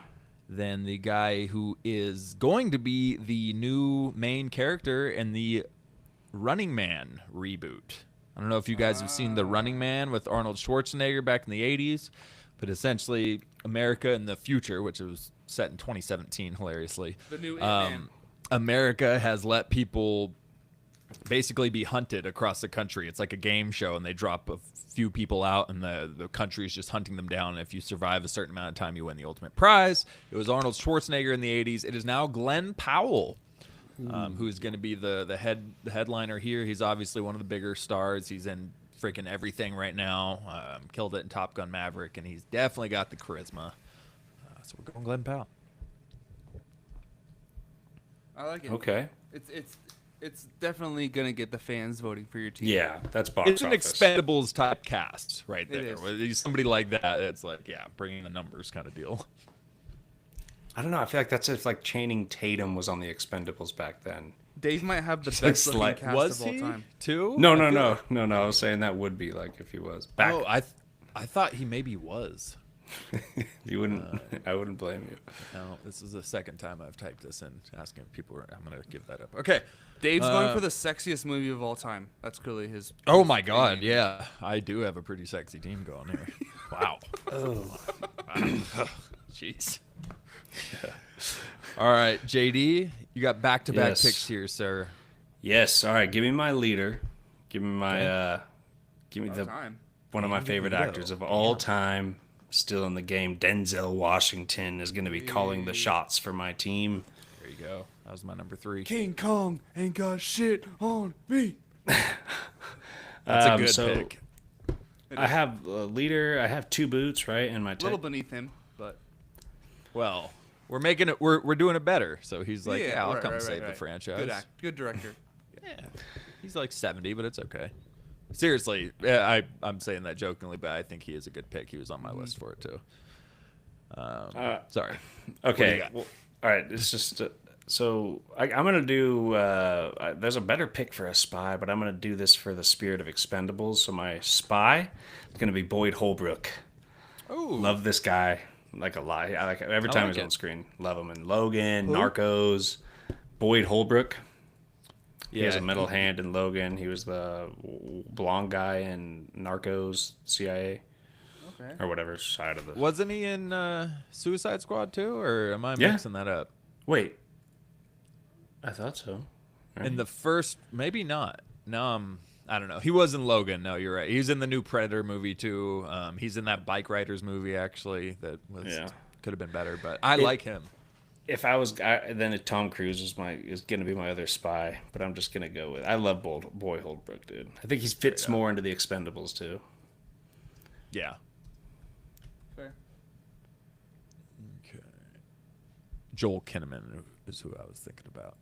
than the guy who is going to be the new main character in the Running Man reboot? I don't know if you guys have seen The Running Man with Arnold Schwarzenegger back in the 80s, but essentially America in the future, which was set in 2017, hilariously. The new Ant-Man. America has let people basically be hunted across the country. It's like a game show, and they drop a few people out, and the country is just hunting them down. And if you survive a certain amount of time, you win the ultimate prize. It was Arnold Schwarzenegger in the 80s. It is now Glenn Powell, who's going to be the headliner here. He's obviously one of the bigger stars. He's in freaking everything right now. Killed it in Top Gun Maverick, and he's definitely got the charisma. So we're going Glenn Powell. I like it. Okay. It's definitely gonna get the fans voting for your team. Yeah, that's box It's an office. Expendables type cast right It there. is. With somebody like that, it's like, yeah, bringing the numbers kind of deal. I don't know. I feel like that's if like Channing Tatum was on the Expendables back then. Dave might have the Just best like looking slight- cast Was of all he time. too? No, I no, feel no, like- no, no. I was saying that would be like if he was back. Oh, I thought he maybe was. You wouldn't. I wouldn't blame you. No, this is the second time I've typed this in, asking if people were. I'm gonna give that up. Okay. Dave's going for the sexiest movie of all time. That's clearly his. Oh my God, yeah, I do have a pretty sexy team going here. Wow. Oh. Jeez. All right, JD, you got back-to-back Yes. picks here, sir. Yes. All right. Give me my leader. Give me my. Give me All the time. one of my favorite Leo. actors of all time. Still in the game. Denzel Washington is going to be calling the shots for my team. There you go. That was my number 3. King Kong ain't got shit on me. That's a good so pick. I have a leader. I have 2 boots, right? And my A little beneath him, but Well, we're making it. We're doing it better. So he's like, yeah, yeah, I'll right, come right, save right. the franchise. Good director. Yeah, he's like 70, but it's okay. Seriously, I'm saying that jokingly, but I think he is a good pick. He was on my list for it too. Sorry. Okay. got? Well, all right. It's just so I'm gonna do. There's a better pick for a spy, but I'm gonna do this for the spirit of Expendables. So my spy is gonna be Boyd Holbrook. Oh, Love this guy like a lot. I like every time like he's it. on screen. Love him in Logan, Narcos. Boyd Holbrook. He has a metal hand in Logan. He was the blonde guy in Narcos, CIA, Okay. or whatever side of the. Wasn't he in Suicide Squad too, or am I Yeah. mixing that up? Wait. I thought so. In the first, maybe not. No, I don't know. He was in Logan. No, you're right. He's in the new Predator movie too. He's in that Bike Riders movie actually. That was could have been better, but I like him. If I was, then Tom Cruise is going to be my other spy, but I'm just going to go with. I love Boy Holbrook, dude. I think he fits more into the Expendables too. Yeah. Fair. Okay. Joel Kinnaman is who I was thinking about.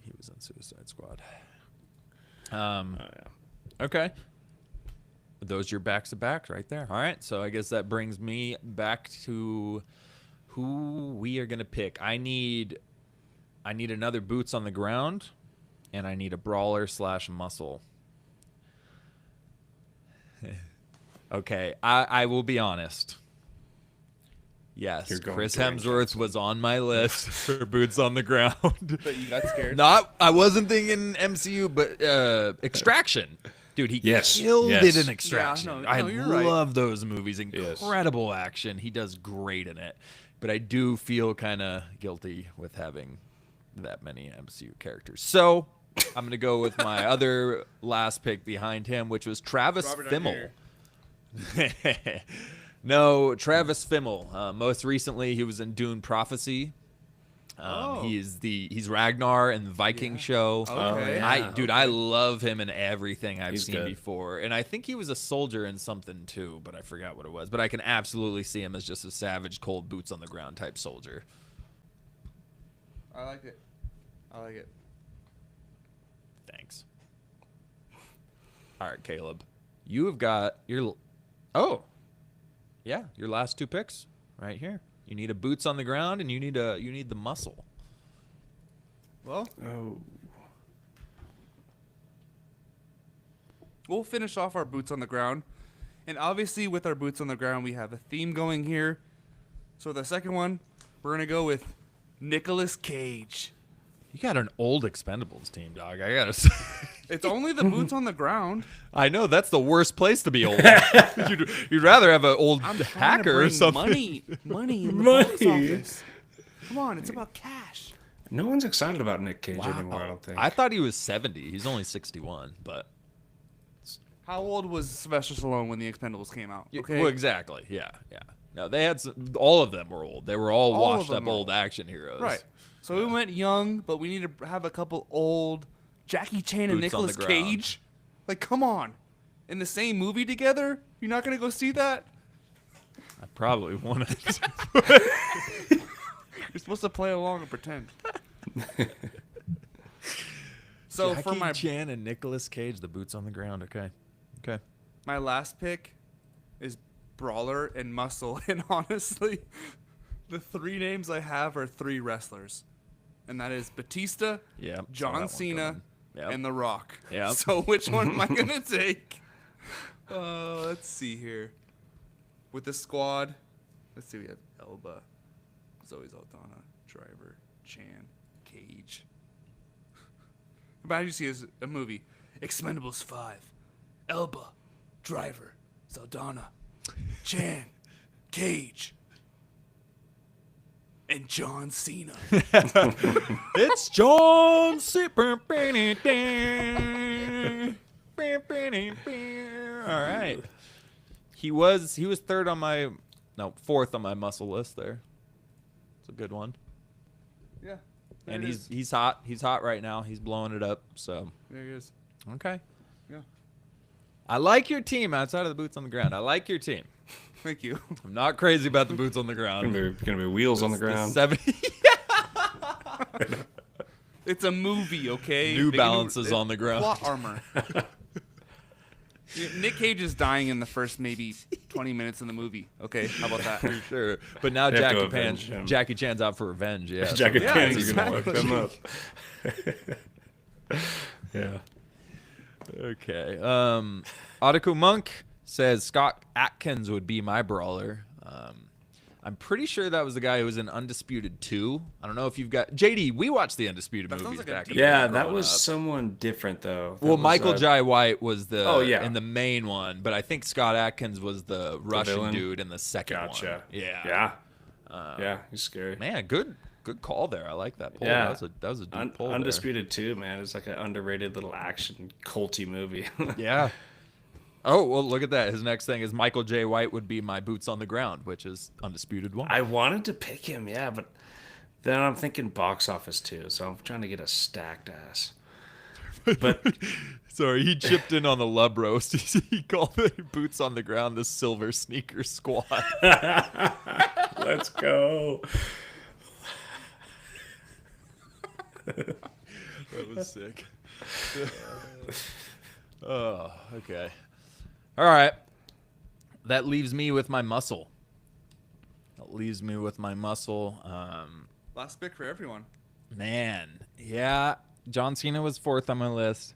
He was in Suicide Squad. Oh yeah. Okay. Those are your backs to backs right there. All right. So I guess that brings me back to who we are gonna pick. I need another boots on the ground, and I need a brawler / muscle. Okay, I will be honest. Yes, You're going Chris Dwayne Hemsworth was on my list for boots on the ground. But you got scared. I wasn't thinking MCU, but Extraction. Dude, he Yes, killed yes. it in Extraction. no, I you're right. love those movies. Incredible action. He does great in it. But I do feel kind of guilty with having that many MCU characters. So I'm going to go with my other last pick behind him, which was Travis Robert Fimmel. No, Travis Fimmel. Most recently, he was in Dune Prophecy. He's Ragnar in the Viking show. Okay. I love him in everything I've He's seen good. before, and I think he was a soldier in something too, but I forgot what it was. But I can absolutely see him as just a savage, cold boots on the ground type soldier. I like it. Thanks. All right, Caleb. You have got your... Oh. Yeah, your last 2 picks right here. You need a boots on the ground, and you need the muscle. Well, Oh. we'll finish off our boots on the ground. And obviously with our boots on the ground, we have a theme going here. So the second one, we're going to go with Nicolas Cage. You got an old Expendables team, dog. I gotta say. It's only the boots on the ground. I know that's the worst place to be old. you'd rather have an old I'm trying to hacker or bring something. money in the box office. Come on, it's about cash. No one's excited about Nick Cage Wow. anymore, I don't think. I thought he was 70. He's only 61, but How old was Sylvester Stallone when the Expendables came out? Okay. well, exactly. Yeah. No, they had all of them were old. They were all All of washed them up were old old. action heroes. Right. So we went young, but we need to have a couple old Jackie Chan and Boots on the Nicolas ground. Cage. Like, come on. In the same movie together? You're not going to go see that? I probably want to. You're supposed to play along and pretend. So Jackie for my Chan and Nicolas Cage, the boots on the ground. Okay. my last pick is Brawler and Muscle. And honestly, the 3 names I have are 3 wrestlers. And that is Batista, Yeah. John Cena, and The Rock. Yep. So which one am I going to take? Let's see here. With the squad, let's see, we have Elba, Zoe Saldana, Driver, Chan, Cage. Imagine you see as a movie, Expendables 5, Elba, Driver, Saldana, Chan, Cage, and John Cena. It's John Cena. All right. He was 3rd on my 4th on my muscle list there. It's a good one. Yeah. And he's hot. He's hot right now. He's blowing it up. So There he is. okay. Yeah. I like your team outside of the boots on the ground. I like your team. Thank you. I'm not crazy about the boots on the ground. Gonna be wheels on the ground. 70 It's a movie, okay? New They can do- Balances on the ground. Plot armor. Nick Cage is dying in the first maybe 20 minutes in the movie. Okay, how about that? For sure. But now They have to avenge him. Jackie Chan's out for revenge. Yeah. Jackie Yeah, Chan's gonna exactly. fuck them up. Yeah. Okay. Autaku Monk says Scott Atkins would be my brawler. I'm pretty sure that was the guy who was in Undisputed 2. I don't know if you've got... JD, we watched the Undisputed That sounds movies like a back in deep- the Yeah, day that growing was up. someone different though. That Well, was, Michael Jai White was the in the main one, but I think Scott Atkins was the Russian villain? dude in the second Gotcha. one. Yeah. Yeah. Yeah, he's scary. Man, good call there. I like that poll. Yeah. That was a deep poll there. Undisputed 2, man. It's like an underrated little action culty movie. Yeah. Oh, well, look at that. His next thing is Michael J. White would be my boots on the ground, which is Undisputed 1. I wanted to pick him, yeah, but then I'm thinking box office too, so I'm trying to get a stacked ass. But Sorry, he chipped in on the lub roast. He called the boots on the ground the Silver Sneaker Squad. let's go. That was sick. Oh, okay. All right. That leaves me with my muscle. Last pick for everyone. Man, yeah. John Cena was 4th on my list.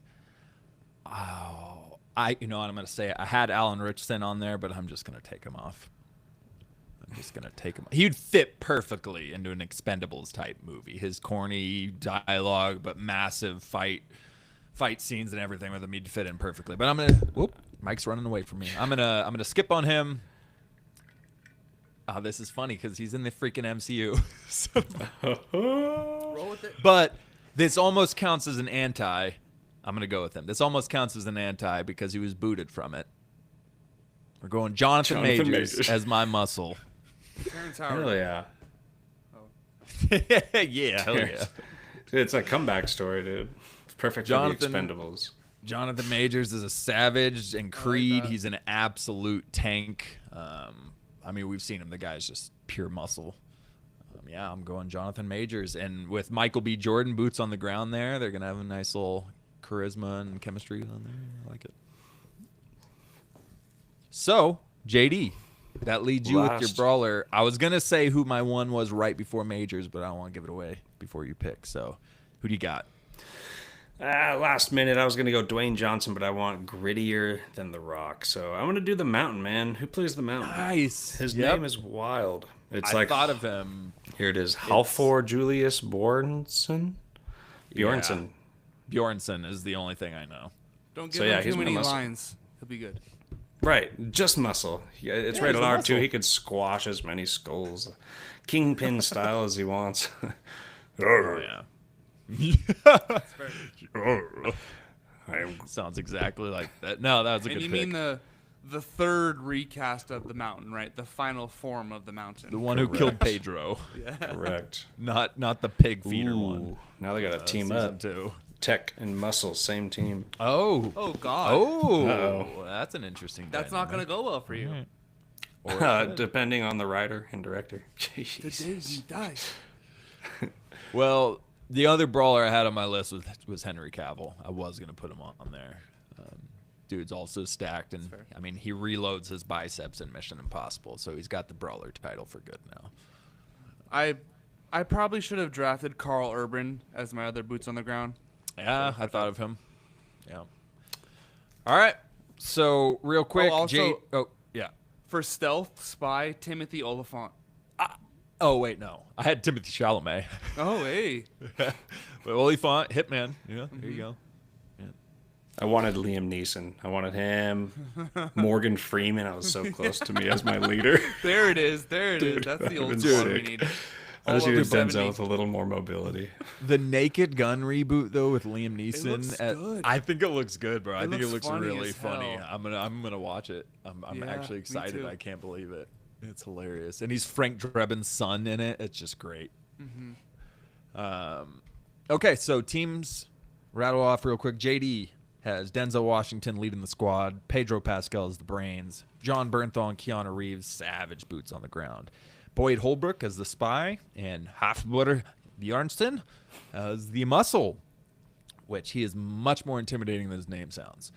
Oh, I'm going to say it. I had Alan Richardson on there, but I'm just going to take him off. He'd fit perfectly into an Expendables type movie. His corny dialogue, but massive fight scenes and everything with him, he'd fit in perfectly. But I'm gonna. Whoop, Mike's running away from me. I'm gonna skip on him. Oh, this is funny because he's in the freaking MCU. Roll with it. But this almost counts as an anti. I'm gonna go with him. This almost counts as an anti because he was booted from it. We're going Jonathan Majors as my muscle. Terrence Howard. Hell yeah. Yeah, hell yeah. It's a comeback story, dude. It's perfect for the Expendables. Jonathan Majors is a savage, and Creed, that. he's an absolute tank. I mean, we've seen him. The guy's just pure muscle. Yeah, I'm going Jonathan Majors. And with Michael B. Jordan, boots on the ground there, they're going to have a nice little charisma and chemistry on there. I like it. So, JD, that leads you with your brawler. I was going to say who my one was right before Majors, but I don't want to give it away before you pick. So, who do you got? Last minute, I was going to go Dwayne Johnson, but I want grittier than The Rock. So I'm going to do The Mountain, man. Who plays The Mountain? Nice. His name is wild. It's I thought of him. Here it is. Halvor Julius Bjornsson? Bjornsson. Yeah. Bjornsson is the only thing I know. Don't give him too many lines. He'll be good. Right. Just muscle. Yeah, it's rated R too. He could squash as many skulls. Kingpin style as he wants. Oh, yeah. Sounds exactly like that. No, that was a good pick. And you mean the third recast of the Mountain, right? The final form of the Mountain. The one who killed Pedro. Yeah. Correct. Not the pig feeder one. Now they got to team up. Too. Tech and muscle, same team. Oh God. Oh, that's an interesting. That's not going to go well for you. Or depending on the writer and director. Jeez. The day he dies. Well, the other brawler I had on my list was Henry Cavill. I was going to put him on there. Dude's also stacked, and I mean, he reloads his biceps in Mission Impossible, so he's got the brawler title for good now. I probably should have drafted Carl Urban as my other boots on the ground. Yeah, I thought of him. Yeah. All right. So real quick, yeah. For stealth spy, Timothy Oliphant. Oh wait, no. I had Timothy Chalamet. Oh hey. But Oliphant, Hitman. Yeah, there you go. Yeah. I wanted Liam Neeson. I wanted him. Morgan Freeman. I was so close to me as my leader. There it is. That's the old squad we need. I just needed Denzel with a little more mobility. The Naked Gun reboot though with Liam Neeson. It looks good. I think it looks good, bro. I think it looks funny really funny. I'm gonna watch it. I'm Yeah, actually me excited. too. I can't believe it. It's hilarious, and he's Frank Drebin's son in it. It's just great. Okay, so teams rattle off real quick. JD has Denzel Washington leading the squad. Pedro Pascal is the brains. John Bernthal and Keanu Reeves, savage boots on the ground. Boyd Holbrook as the spy, and Halvor Bjornsson as the muscle, which he is much more intimidating than his name sounds.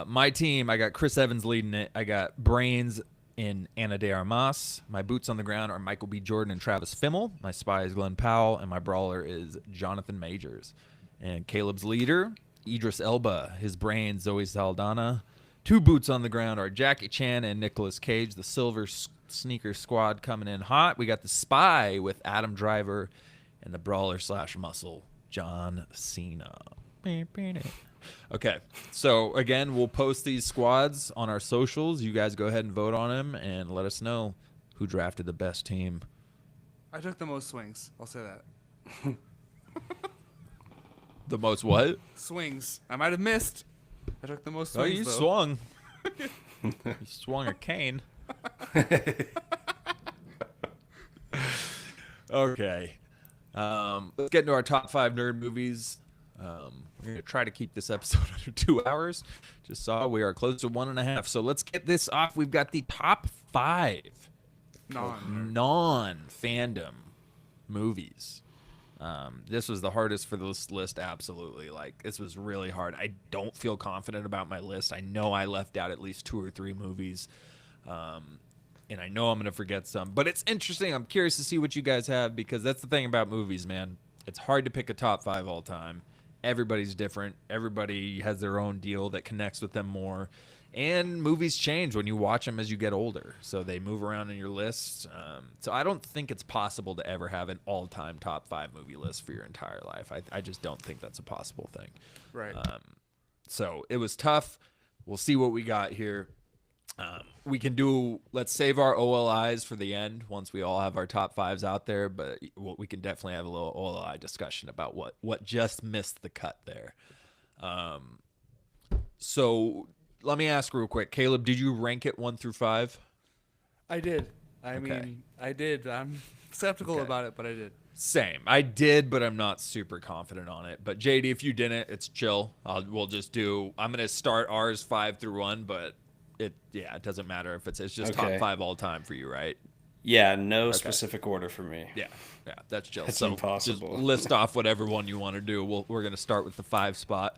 My team, I got Chris Evans leading it. I got brains in Ana de Armas. My boots on the ground are Michael B. Jordan and Travis Fimmel. My spy is Glenn Powell, and my brawler is Jonathan Majors. And Caleb's leader, Idris Elba. His brains, Zoe Saldana. Two boots on the ground are Jackie Chan and Nicolas Cage. The Silver Sneaker Squad coming in hot. We got the spy with Adam Driver, and the brawler / muscle, John Cena. Okay, so again, we'll post these squads on our socials. You guys go ahead and vote on them and let us know who drafted the best team. I took the most swings. I'll say that. The most what? Swings. I might have missed. I took the most swings. Oh, you though. swung. You swung a cane. Okay. Let's get into our top 5 nerd movies. We're going to try to keep this episode under 2 hours. Just saw we are close to 1.5. So let's get this off. We've got the top 5 non-fandom movies. This was the hardest for this list, absolutely. Like, this was really hard. I don't feel confident about my list. I know I left out at least 2 or 3 movies. And I know I'm going to forget some. But it's interesting. I'm curious to see what you guys have, because that's the thing about movies, man. It's hard to pick a top 5 all time. Everybody's different. Everybody has their own deal that connects with them more. And movies change when you watch them as you get older. So they move around in your list. So I don't think it's possible to ever have an all-time top 5 movie list for your entire life. I just don't think that's a possible thing. Right. So it was tough. We'll see what we got here. We can let's save our OLIs for the end once we all have our top 5s out there, but we can definitely have a little OLI discussion about what just missed the cut there. So let me ask real quick, Caleb, did you rank it 1 through 5? I did. I mean, I did. I'm skeptical about it, but I did. Same. I did, but I'm not super confident on it. But JD, if you didn't, it's chill. We'll just I'm going to start ours 5 through 1, but it doesn't matter if it's just top 5 all time for you, right? Yeah, no specific order for me. Yeah, that's just That's so impossible. Just list off whatever one you want to do. We're going to start with the 5 spot.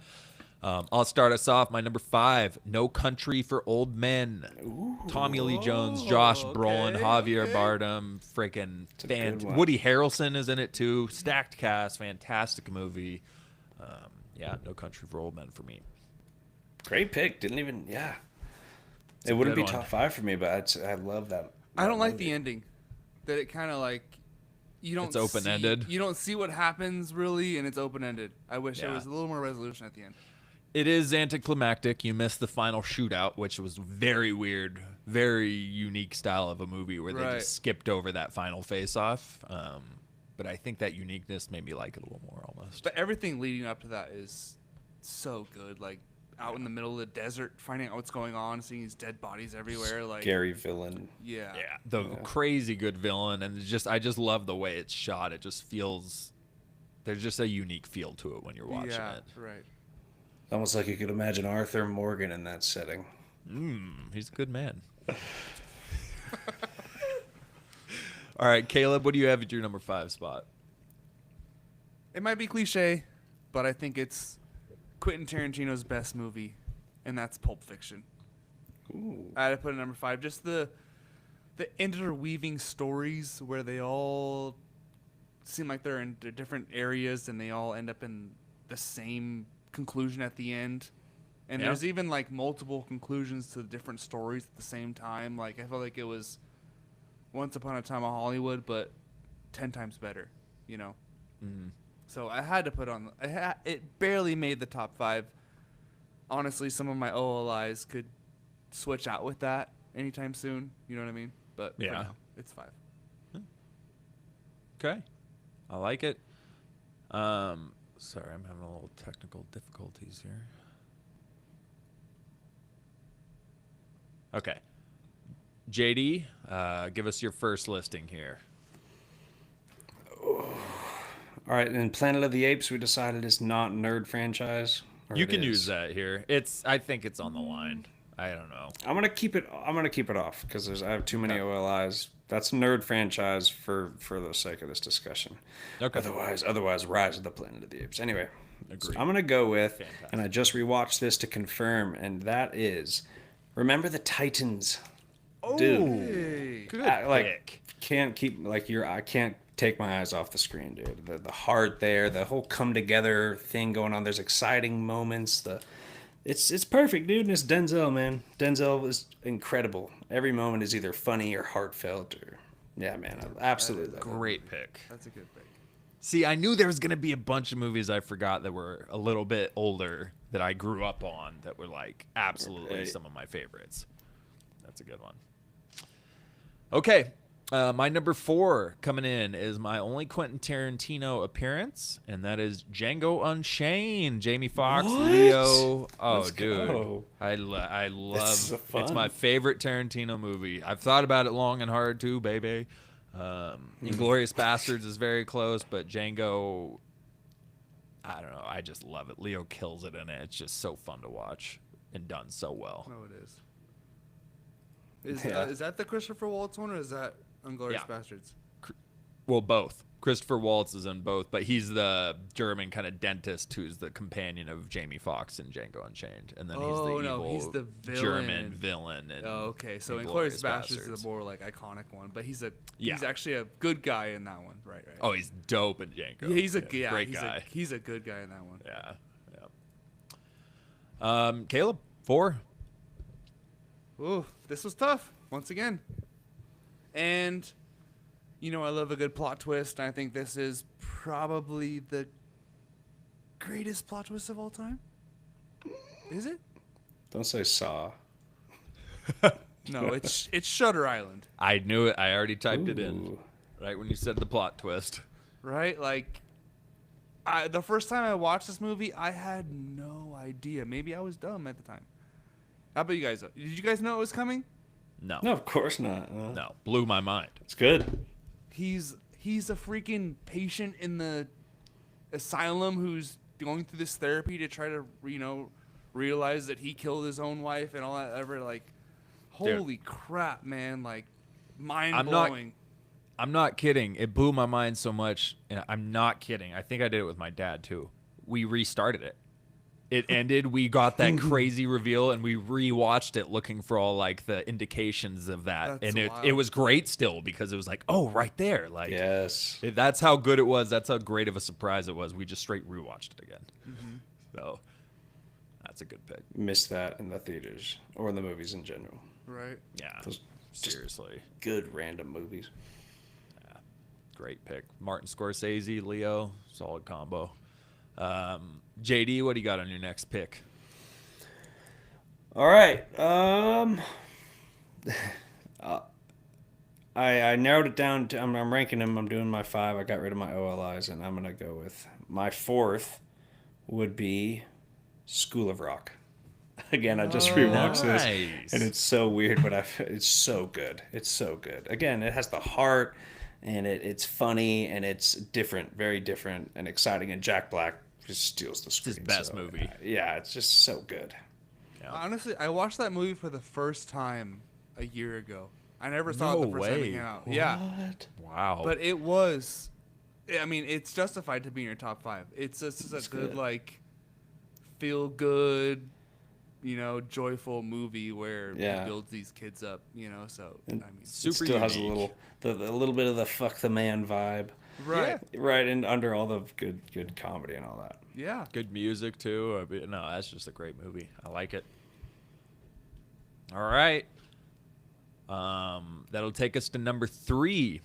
I'll start us off. My number 5, No Country for Old Men. Ooh, Tommy Lee Jones, Josh okay, Brolin, Javier okay. Bardem, freaking good one. Woody Harrelson is in it too. Stacked cast, fantastic movie. No Country for Old Men for me. great pick. Didn't even. Yeah, a it wouldn't good be one. top 5 for me, but I love that. I don't like movie. the ending. That it kind of like you don't. It's open-ended? You don't see what happens really, and it's open ended. I wish there Yeah. was a little more resolution at the end. It is anticlimactic. You missed the final shootout, which was very weird, very unique style of a movie where they Right. just skipped over that final face-off. But I think that uniqueness made me like it a little more almost. But everything leading up to that is so good. Like out in the middle of the desert, finding out what's going on, seeing these dead bodies everywhere. Like Scary villain. yeah, Yeah, the crazy good villain, and I just love the way it's shot. It just feels there's just a unique feel to it when you're watching yeah, it. right. Almost like you could imagine Arthur Morgan in that setting. He's a good man. All right, Caleb, what do you have at your number 5 spot? It might be cliche, but I think it's Quentin Tarantino's best movie, and that's Pulp Fiction. Ooh. I had to put it at number 5. Just the interweaving stories where they all seem like they're in different areas and they all end up in the same conclusion at the end. And Yeah. there's even like multiple conclusions to the different stories at the same time. Like I felt like it was Once Upon a Time in Hollywood, but 10 times better, you know. So I had to put on. It barely made the top 5. Honestly, some of my OLIs could switch out with that anytime soon. You know what I mean? But for Yeah. now, it's 5. Okay, I like it. Sorry, I'm having a little technical difficulties here. Okay, JD, give us your first listing here. All right, in Planet of the Apes, we decided it's not nerd franchise. or You it can is. use that here. I think it's on the line. I don't know. I'm gonna keep it off because I have too many OLIs. That's nerd franchise for the sake of this discussion. Okay. Otherwise, Rise of the Planet of the Apes. Anyway, Agreed. I'm gonna go with, Fantastic. and I just rewatched this to confirm, and that is, Remember the Titans. Dude, Hey. Good like pick. I can't take my eyes off the screen, dude. The heart there, the whole come together thing going on. There's exciting moments. It's perfect, dude. And it's Denzel, man. Denzel is incredible. Every moment is either funny or heartfelt, or yeah, man. I absolutely love it. Great pick. That's a good pick. See, I knew there was going to be a bunch of movies I forgot that were a little bit older that I grew up on that were like absolutely Right. some of my favorites. That's a good one. Okay. My number 4 coming in is my only Quentin Tarantino appearance, and that is Django Unchained. Jamie Foxx, What? Leo. Oh, Let's dude. go. I love so it's fun. my favorite Tarantino movie. I've thought about it long and hard too, baby. Inglourious Bastards is very close, but Django, I don't know. I just love it. Leo kills it in it. It's just so fun to watch and done so well. No, it is. Yeah. Is that the Christopher Waltz one, or is that Inglourious Yeah. Bastards? Well, both. Christopher Waltz is in both, but he's the German kind of dentist who's the companion of Jamie Foxx in Django Unchained, and then he's Oh, the no, evil he's the German villain. villain. In Oh, okay. So Inglourious Inglourious Bastards is Bastards. the more like iconic one, but he's Yeah. actually a good guy in that one, right? Oh, he's dope in Django. yeah, he's a great guy. He's a good guy in that one. Yeah. Caleb, 4. Ooh, this was tough once again. And I love a good plot twist. And I think this is probably the greatest plot twist of all time. Is it? Don't say Saw. No, it's Shutter Island, I knew it. I already typed it in Ooh. right when you said the plot twist. right? Like, the first time I watched this movie, I had no idea. Maybe I was dumb at the time. How about you guys? Did you guys know it was coming? No. No, of course not. No. Blew my mind. It's good. He's a freaking patient in the asylum who's going through this therapy to try to realize that he killed his own wife and all that ever. Like, holy crap, man! Like, mind blowing. I'm not kidding. It blew my mind so much, and I'm not kidding. I think I did it with my dad too. We restarted it. It ended. We got that crazy reveal, and we rewatched it, looking for all like the indications of that. That's And wild. it was great still because it was like, oh, right there. Like, Yes. that's how good it was. That's how great of a surprise it was. We just straight rewatched it again. So that's a good pick. Missed that in the theaters or in the movies in general. Right. Yeah. Those Seriously. good random movies. Great pick. Martin Scorsese, Leo, solid combo. JD, what do you got on your next pick? All right. I narrowed it down to I'm ranking them. I'm doing my 5. I got rid of my OLIs, and I'm gonna go with my 4th would be School of Rock. Again, I just rewatched this, Nice. and it's so weird, but it's so good. It's so good. Again, it has the heart, and it's funny, and it's different, very different, and exciting. And Jack Black just steals the screen. his best movie. Yeah, it's just so good. Yeah. Honestly, I watched that movie for the first time a year ago. I never saw No it the first time it way. came out. Yeah. What? Wow. But it was, I mean, it's justified to be in your top 5. It's just a It's good, good. like, feel good, joyful movie where Yeah. he builds these kids up, so, And I mean, Super it still has a unique. little bit of the fuck the man vibe, right. right? And under all the good comedy and all that. Yeah. Good music too. I mean, no, that's just a great movie. I like it. All right. That'll take us to number 3.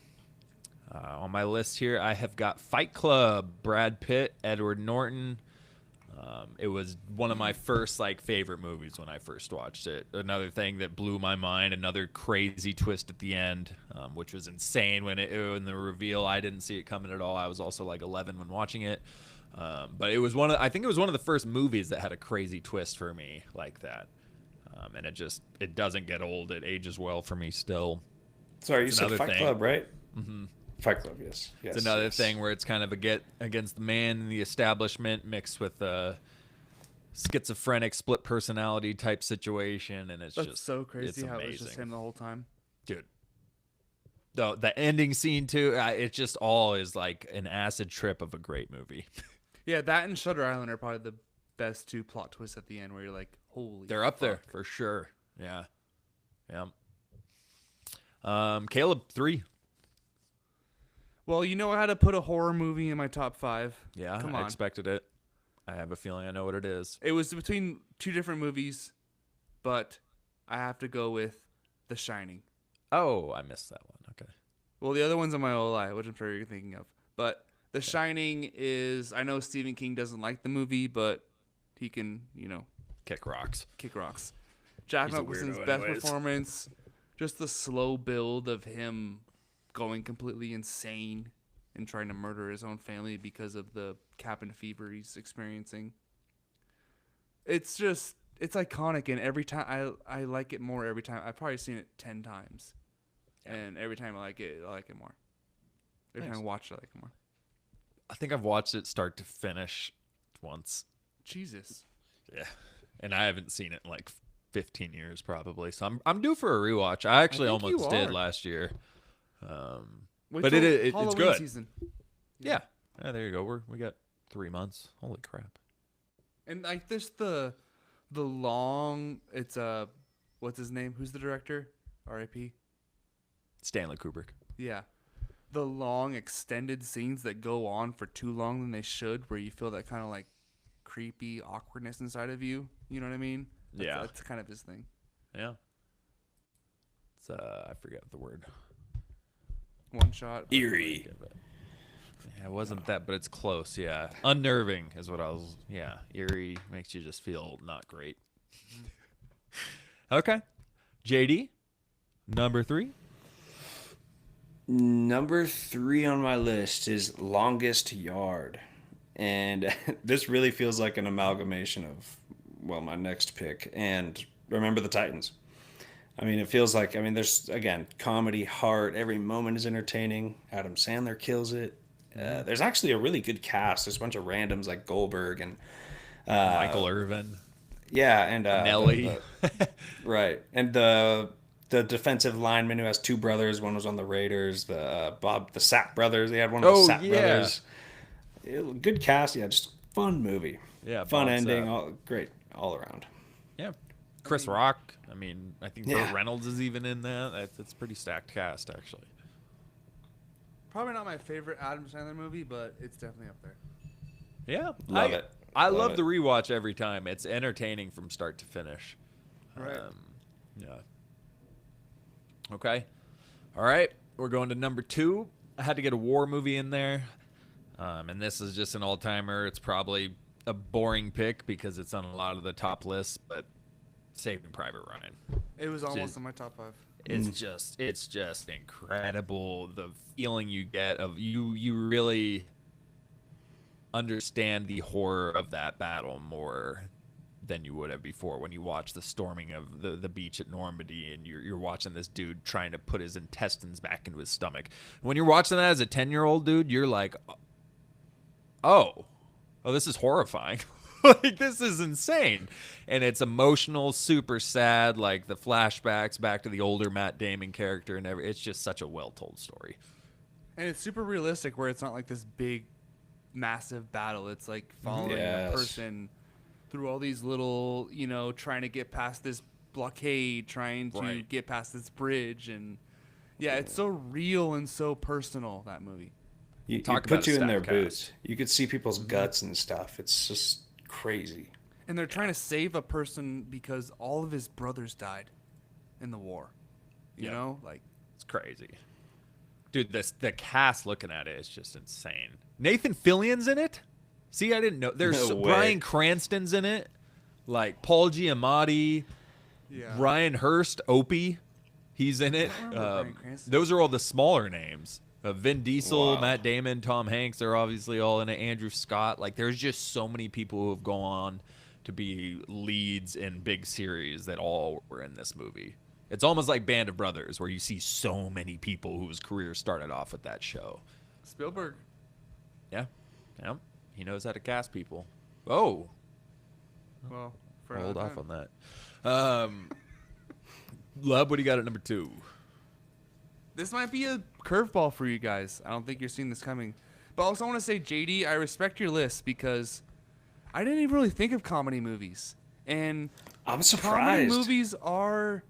On my list here, I have got Fight Club, Brad Pitt, Edward Norton. It was one of my first favorite movies when I first watched it. Another thing that blew my mind, another crazy twist at the end, which was insane when the reveal. I didn't see it coming at all. I was also 11 when watching it. But it was I think it was one of the first movies that had a crazy twist for me like that. And it doesn't get old. It ages well for me still. Sorry, you It's said another Fight thing. Club, right? Mm-hmm. Fight Club, yes. It's another thing where it's kind of a against the man and the establishment mixed with a schizophrenic split personality type situation, and it's That's just so crazy it's how amazing. it was just him the whole time. Dude. The ending scene too, it just all is like an acid trip of a great movie. Yeah, that and Shutter Island are probably the best 2 plot twists at the end where you're like, holy They're up there fuck. for sure. Yeah. Caleb, 3. Well, I had to put a horror movie in my top 5. Yeah, Come I on. expected it. I have a feeling I know what it is. It was between 2 different movies, but I have to go with The Shining. Oh, I missed that one. Okay. Well, the other one's on my OLI, which I'm sure you're thinking of. But The Shining is, I know Stephen King doesn't like the movie, but he can, Kick rocks. kick rocks. Jack He's a Nicholson's weirdo best anyways. performance, just the slow build of him going completely insane and trying to murder his own family because of the cabin fever he's experiencing. It's iconic, and every time I like it more every time. I've probably seen it 10 times. Yeah. And every time I like it more. Every Nice. time I watch it, I like it more. I think I've watched it start to finish once. Jesus. Yeah. And I haven't seen it in 15 years probably. So I'm due for a rewatch. I actually think almost you did are. last year. Wait But till it's Halloween good. Season. Yeah. Yeah, there you go. We got 3 months. Holy crap. And there's the long. It's what's his name? Who's the director? R.I.P. Stanley Kubrick. Yeah. The long extended scenes that go on for too long than they should, where you feel that kind of creepy awkwardness inside of you. You know what I mean? That's kind of his thing. Yeah. It's I forget the word. One shot. Eerie. Yeah, it wasn't that, but it's close. Yeah. Unnerving is what I was. Yeah. Eerie makes you just feel not great. Okay. JD, number 3. Number 3 on my list is Longest Yard. And this really feels like an amalgamation of, my next pick and Remember the Titans. I mean, it feels like, there's, again, comedy, heart, every moment is entertaining. Adam Sandler kills it. There's actually a really good cast. There's a bunch of randoms like Goldberg and Michael Irvin. yeah, and Nelly. right, and the the defensive lineman who has two brothers. One was on the Raiders. The Sapp brothers. They had one of the Sapp brothers. Good cast. Yeah, just fun movie. Yeah, fun Bob ending. Sapp. Great all around. Yeah, Chris Rock. I mean, I think Burt Reynolds is even in that. That's a pretty stacked cast, actually. Probably not my favorite Adam Sandler movie, but it's definitely up there. Yeah, love it. I love the rewatch every time. It's entertaining from start to finish. Right. Yeah. Okay. All right. We're going to number 2. I had to get a war movie in there. And this is just an all-timer. It's probably a boring pick because it's on a lot of the top lists, but Saving Private Ryan. It was almost in my top 5. It's just incredible, the feeling you get of you really understand the horror of that battle more than you would have before when you watch the storming of the beach at Normandy and you're watching this dude trying to put his intestines back into his stomach. When you're watching that as a 10-year-old dude, you're like, oh, this is horrifying. Like, this is insane. And it's emotional, super sad, like the flashbacks back to the older Matt Damon character and it's just such a well-told story. And it's super realistic where it's not like this big, massive battle. It's like following a person through all these little, trying to get past this blockade, trying to get past this bridge. And, it's so real and so personal, that movie. You put you in their boots. You could see people's guts and stuff. It's just crazy. And they're trying to save a person because all of his brothers died in the war. You know? Like, it's crazy. Dude, the cast looking at it is just insane. Nathan Fillion's in it? See, I didn't know. There's Bryan Cranston's in it. Like, Paul Giamatti. Yeah. Ryan Hurst, Opie. He's in it. Those are all the smaller names. Vin Diesel, Matt Damon, Tom Hanks, they're obviously all in it. Andrew Scott. Like, there's just so many people who have gone on to be leads in big series that all were in this movie. It's almost like Band of Brothers, where you see so many people whose careers started off with that show. Spielberg. Yeah. He knows how to cast people. Oh. Well, hold off on that. Lub, what do you got at number 2? This might be a curveball for you guys. I don't think you're seeing this coming. But also I want to say, JD, I respect your list because I didn't even really think of comedy movies. And I'm surprised. Comedy movies are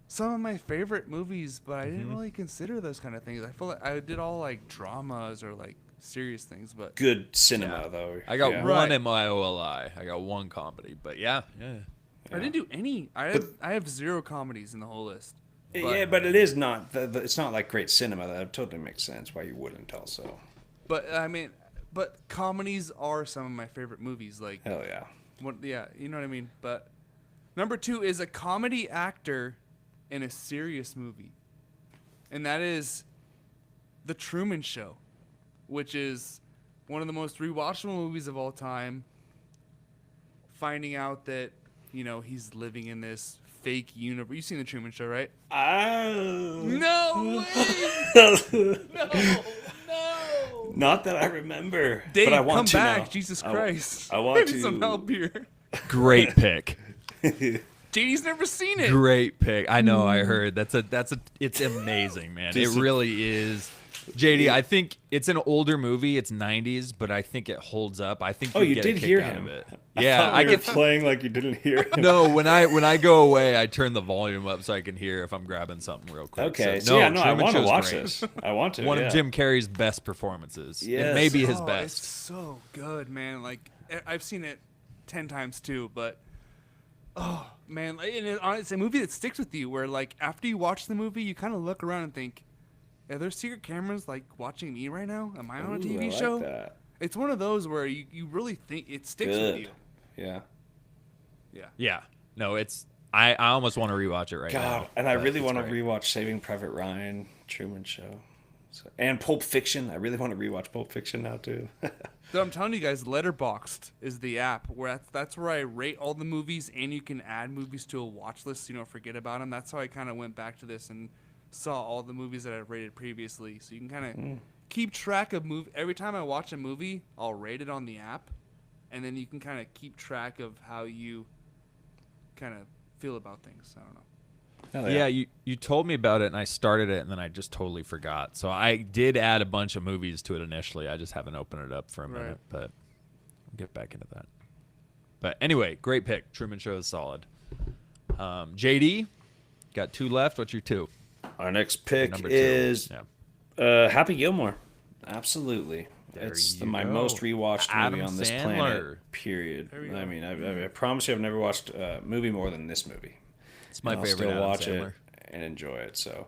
some of my favorite movies, but I didn't really consider those kind of things. I feel like I did all like dramas or like serious things, but good cinema though. I got one in my OLI. I got one comedy, but yeah. I didn't do any. I have 0 comedies in the whole list. But it is not. It's not like great cinema. That totally makes sense why you wouldn't also. But I mean, comedies are some of my favorite movies. Like hell yeah. You know what I mean. But number 2 is a comedy actor in a serious movie, and that is The Truman Show, which is one of the most rewatchable movies of all time. Finding out that he's living in this fake universe. You've seen The Truman Show, right? No way! No! Not that I remember. Dave, but I want come to back. now. Jesus Christ. I want to. Some help here. Great pick. JD's never seen it. Great pick. I know. I heard. It's amazing, man. It really is. JD, I think it's an older movie. It's 90s, but I think it holds up. I think you did hear him. Yeah, I get playing like you didn't hear him. No, when I go away, I turn the volume up so I can hear if I'm grabbing something real quick. Okay, I want to watch this. I want to. One of Jim Carrey's best performances. Yes. It may be his best. It's so good, man. Like, I've seen it 10 times too, but oh man, it's a movie that sticks with you. Where like after you watch the movie, you kind of look around and think, are there secret cameras like watching me right now? Am I on a TV show? That. It's one of those where you really think it sticks with you. Yeah. No, I almost want to rewatch it right now. And I really want to rewatch Saving Private Ryan, Truman Show, and Pulp Fiction. I really want to rewatch Pulp Fiction now too. So I'm telling you guys, Letterboxd is the app where that's where I rate all the movies, and you can add movies to a watch list so you don't forget about them. That's how I kind of went back to this and saw all the movies that I've rated previously. So you can kind of keep track of every time I watch a movie, I'll rate it on the app, and then you can kind of keep track of how you kind of feel about things. I don't know. Hell Yeah, you told me about it, and I started it, and then I just totally forgot. So I did add a bunch of movies to it initially. I just haven't opened it up for a minute, but we'll get back into that. But anyway, great pick. Truman Show is solid. JD, got 2 left. What's your 2? Our next pick Number 2. is Yeah. Happy Gilmore. Absolutely. There It's you my go. most rewatched Adam movie on this Sandler. planet, period. I mean, I promise you I've never watched a movie more than this movie. It's my And favorite I'll still Adam watch Sandler. it and enjoy it. So,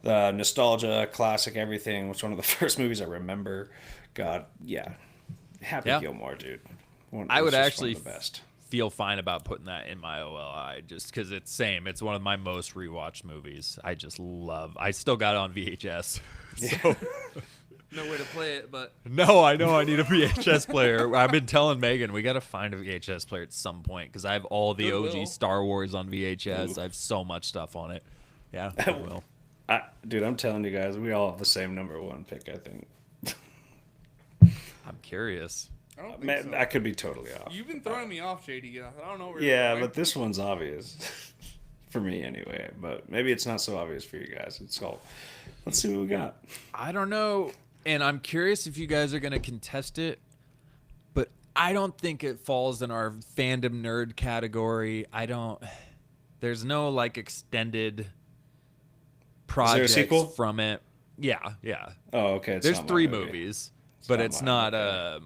the nostalgia, classic, everything was one of the first movies I remember. God, yeah. Happy Gilmore, dude. I would just actually one of the best. feel fine about putting that in my OLI just because it's same. It's one of my most rewatched movies. I just love. I still got it on VHS. So. No way to play it, but No, I know I need a VHS player. I've been telling Megan we got to find a VHS player at some point because I have all the Goodwill. OG Star Wars on VHS. Ooh. I have so much stuff on it. Yeah, I will. Dude, I'm telling you guys, we all have the same number 1 pick, I think. I'm curious. I don't think Man, so. I could be totally off. You've been throwing me off, JD. I don't know where Yeah, you're going. but this one's obvious. For me, anyway. But maybe it's not so obvious for you guys. It's all. Let's see what we got. I don't know, and I'm curious if you guys are going to contest it, but I don't think it falls in our fandom nerd category. There's no like extended projects sequel? from it. Yeah. Oh, okay. It's There's not my 3 movie. movies, but not it's mine, not. okay.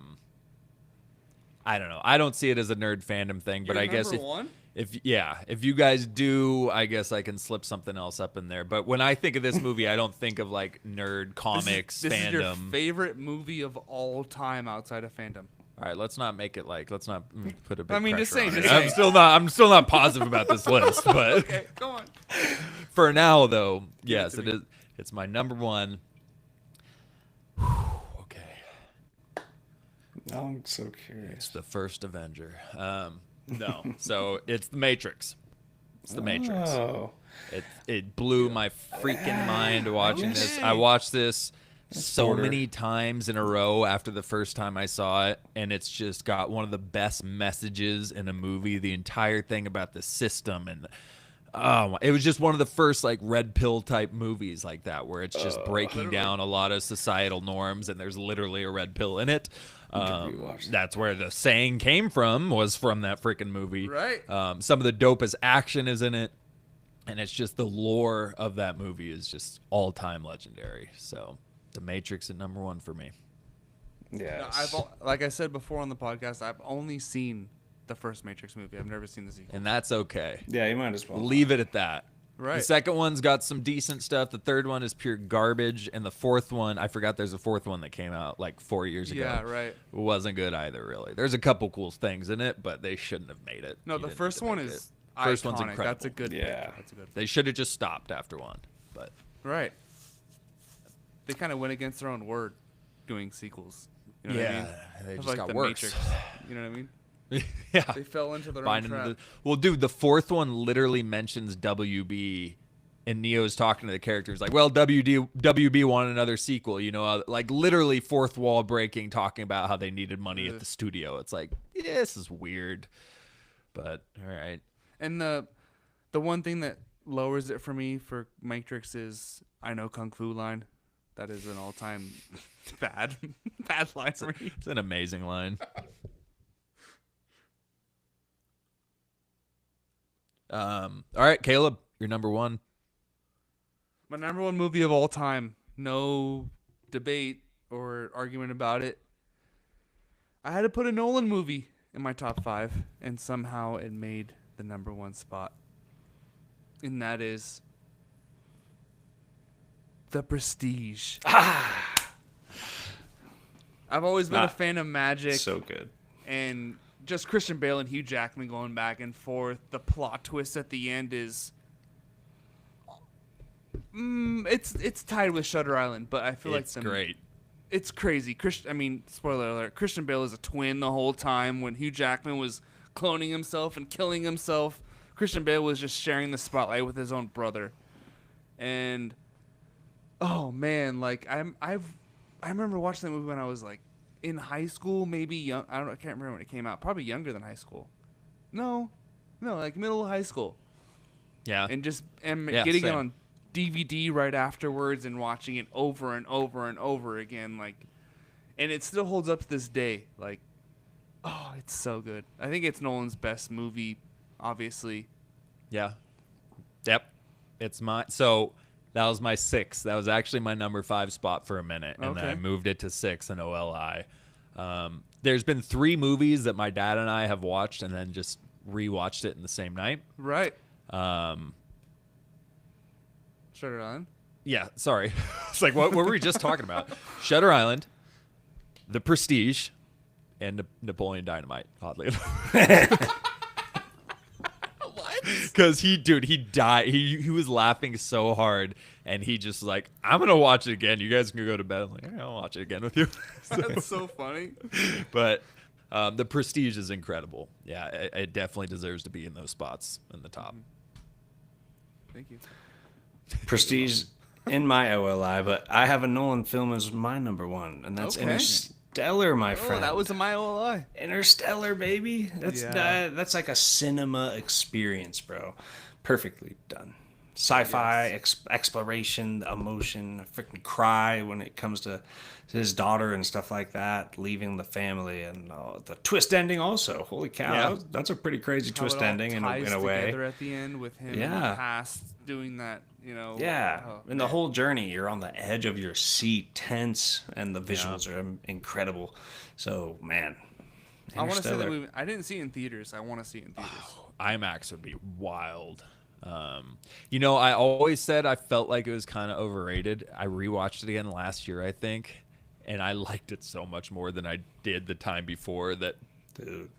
I don't know. I don't see it as a nerd fandom thing, but You're I guess number 1? if you guys do, I guess I can slip something else up in there. But when I think of this movie, I don't think of like nerd comics This fandom. is your favorite movie of all time outside of fandom. All right, let's not make it like let's not put a big. I mean, just pressure saying, on just it. saying. I'm still not positive about this list, but Okay, go on. for now though, yes, to it me. is. It's my number 1. Okay, I'm so it's curious. the first Avenger. No, so it's the Matrix. It's the Matrix. Oh. It blew my freaking mind watching this. I watched this so border. many times in a row after the first time I saw it, and it's just got one of the best messages in a movie. The entire thing about the system and it was just one of the first like red pill type movies like that where it's just breaking down a lot of societal norms and there's literally a red pill in it. rewatch that. That's where the saying came from, was from that freaking movie. Right. Some of the dopest action is in it, and it's just the lore of that movie is just all-time legendary. So The Matrix at number 1 for me. Yeah. Like I said before on the podcast, I've only seen the first Matrix movie. I've never seen the sequel. And that's okay. Yeah, you might as well. Leave it at that. Right. The second one's got some decent stuff. The third one is pure garbage. And the fourth one, I forgot there's a fourth one that came out like 4 years ago. Yeah, right. Wasn't good either, really. There's a couple cool things in it, but they shouldn't have made it. No, You the didn't first need to one make is it. First one's iconic. incredible. That's a good Yeah. pick. That's a good They should have just stopped after 1. But Right. They kind of went against their own word doing sequels. You know what I mean? they Of just like got the worse. Matrix. You know what I mean? Yeah. They fell into their Buying own into trap. well, dude, the fourth one literally mentions WB, and Neo's talking to the characters like, "Well, WB wanted another sequel." You know, like literally fourth wall breaking, talking about how they needed money at the studio. It's like, yeah, this is weird, but all right. And the one thing that lowers it for me for Matrix is I know Kung Fu line. That is an all-time bad line for me. It's an amazing line. All right, Caleb, you're number 1. My number 1 movie of all time. No debate or argument about it. I had to put a Nolan movie in my top 5, and somehow it made the number 1 spot. And that is The Prestige. I've always been a fan of magic. So good. And just Christian Bale and Hugh Jackman going back and forth. The plot twist at the end is, it's tied with Shutter Island, but I feel It's great. It's crazy. Spoiler alert: Christian Bale is a twin the whole time. When Hugh Jackman was cloning himself and killing himself, Christian Bale was just sharing the spotlight with his own brother. And oh man, like I remember watching that movie when I was like in high school, maybe young. I can't remember when it came out. Probably younger than high school. No, like middle of high school. Yeah. And Yeah, getting same. it on DVD right afterwards and watching it over and over and over again, like, and it still holds up to this day. Like, oh, it's so good. I think it's Nolan's best movie, obviously. Yeah. Yep. So that was my 6. That was actually my number 5 spot for a minute, and then I Okay. moved it to 6 in OLI. There's been 3 movies that my dad and I have watched and then just rewatched it in the same night. Right. Um, Shutter Island. yeah, sorry. It's like, what were we just talking about? Shutter Island, The Prestige, and Napoleon Dynamite, oddly enough. Because he died. He was laughing so hard, and he just like, I'm gonna watch it again. You guys can go to bed. I'm like, "Yeah, I'll watch it again with you." That's so funny. But the Prestige is incredible. Yeah, it definitely deserves to be in those spots in the top. Thank you. Prestige in my OLI, but I have a Nolan film as my number 1, and that's Okay. Interstellar, my Oh, friend. that was a my OLI. Interstellar, baby. Yeah. That's like a cinema experience, bro. Perfectly done. Sci-fi exploration, emotion, freaking cry when it comes to his daughter and stuff like that, leaving the family, and the twist ending also. Holy cow, Yeah. that's a pretty crazy How twist it all ending in ties a way. together at the end with him in Yeah. the past doing that, Yeah, oh, and the man. whole journey, you're on the edge of your seat, tense, and the visuals are incredible. So, man, I want to see that Interstellar. movie. I didn't see it in theaters. I want to see it in theaters. IMAX would be wild. I always said I felt like it was kind of overrated. I rewatched it again last year, I think, and I liked it so much more than I did the time before. That Dude.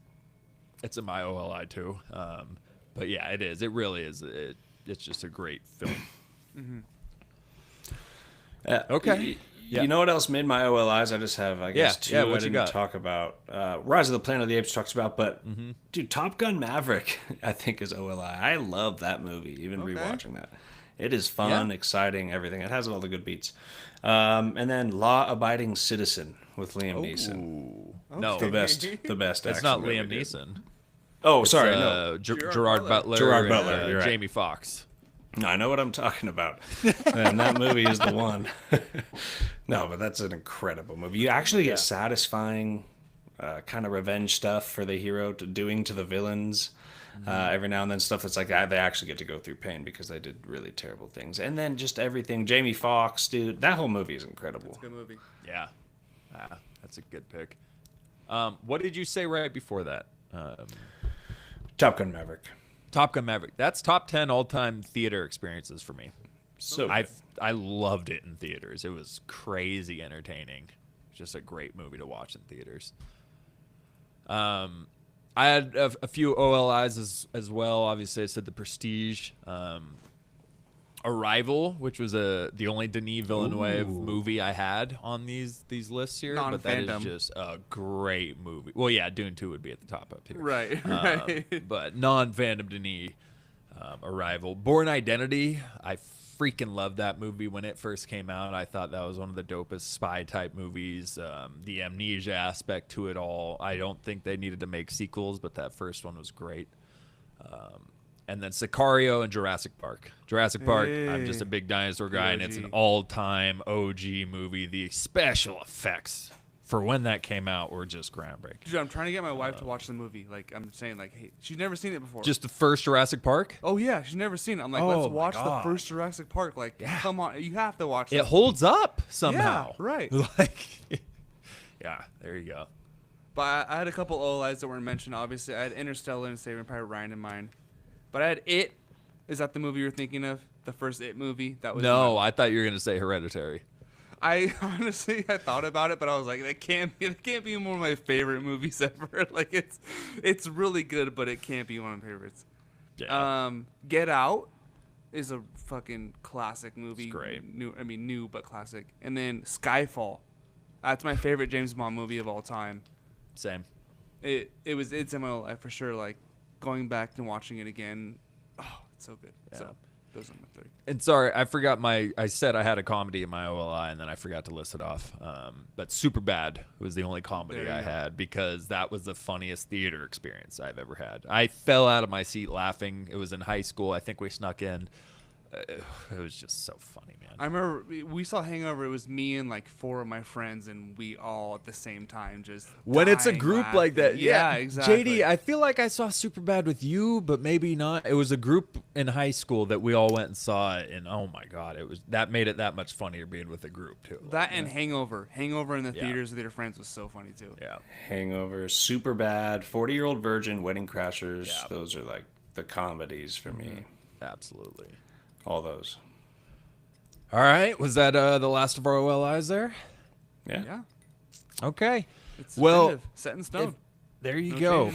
it's in my OLI too. But yeah, it is. It really is. It's just a great film. Okay. Yeah. You know what else made my OLIs? I just have, I guess, two yeah, I what you didn't got? talk about. Rise of the Planet of the Apes talks about, but dude, Top Gun Maverick, I think is OLI. I love that movie, even Okay. rewatching that. It is fun, Yeah. exciting, everything. It has all the good beats. And then Law Abiding Citizen with Liam Neeson. Ooh. No, The best it's action not movie, Liam dude. Neeson. Oh, It's, sorry, no. Gerard Butler. Gerard and, Butler, you're right. Jamie Foxx. No, I know what I'm talking about. And that movie is the one. No, but that's an incredible movie. You actually get satisfying kind of revenge stuff for the hero doing to the villains. Every now and then stuff that's like they actually get to go through pain because they did really terrible things. And then just everything. Jamie Foxx, dude, that whole movie is incredible. Good movie. Yeah. That's a good pick. What did you say right before that? Top Gun Maverick. Top Gun Maverick. That's top 10 all-time theater experiences for me. So I loved it in theaters. It was crazy entertaining. Just a great movie to watch in theaters. I had a few OLIs as well. Obviously, I said The Prestige. Arrival, which was the only Denis Villeneuve movie I had on these lists here, but that is Non-Fandom. just a great movie. Well, yeah, Dune 2 would be at the top up here. Right, right. But non-fandom Denis, Arrival. Born Identity, I freaking loved that movie when it first came out. I thought that was one of the dopest spy-type movies. The amnesia aspect to it all. I don't think they needed to make sequels, but that first one was great. And then Sicario and Jurassic Park. Jurassic Park, I'm just a big dinosaur guy, and it's an OG. all-time OG movie. The special effects for when that came out were just groundbreaking. Dude, I'm trying to get my wife to watch the movie. Like, I'm saying, like, hey, she's never seen it before. Just the first Jurassic Park? Oh yeah, she's never seen it. I'm like, Oh, let's my watch the God. first Jurassic Park. Like, come on, you have to watch It that. holds up somehow. Yeah, right. Like, yeah, there you go. But I had a couple OLIs that weren't mentioned. Obviously, I had Interstellar and Saving Private Ryan in mind. But I had It. Is that the movie you're thinking of? The first It movie? That was No, I thought you were going to say Hereditary. I honestly I thought about it, but I was like, that can't be one of my favorite movies ever. Like, it's really good, but it can't be one of my favorites. Yeah. Get Out is a fucking classic movie. It's great. New but classic. And then Skyfall. That's my favorite James Bond movie of all time. Same. It's in my life for sure. Like, going back and watching it again, oh, it's so good. Yeah. So Those are my three. And sorry, I said I had a comedy in my OLI, and then I forgot to list it off. But Superbad was the only comedy I had, because that was the funniest theater experience I've ever had. I fell out of my seat laughing. It was in high school. I think we snuck in. It was just so funny, man. I remember we saw Hangover. It was me and like 4 of my friends, and we all at the same time just when it's a group laughing. like that. Yeah, exactly. JD, I feel like I saw Superbad with you, but maybe not. It was a group in high school that we all went and saw it, and oh my god, that made it that much funnier being with a group too. That and Hangover in the theaters with your friends was so funny too. Yeah. Hangover, Superbad, 40-Year-Old Virgin, Wedding Crashers. Yeah. Those are like the comedies for me. Absolutely. All those. All right. Was that the last of our OLIs there? Yeah. Okay. It's well, set in stone. There you go.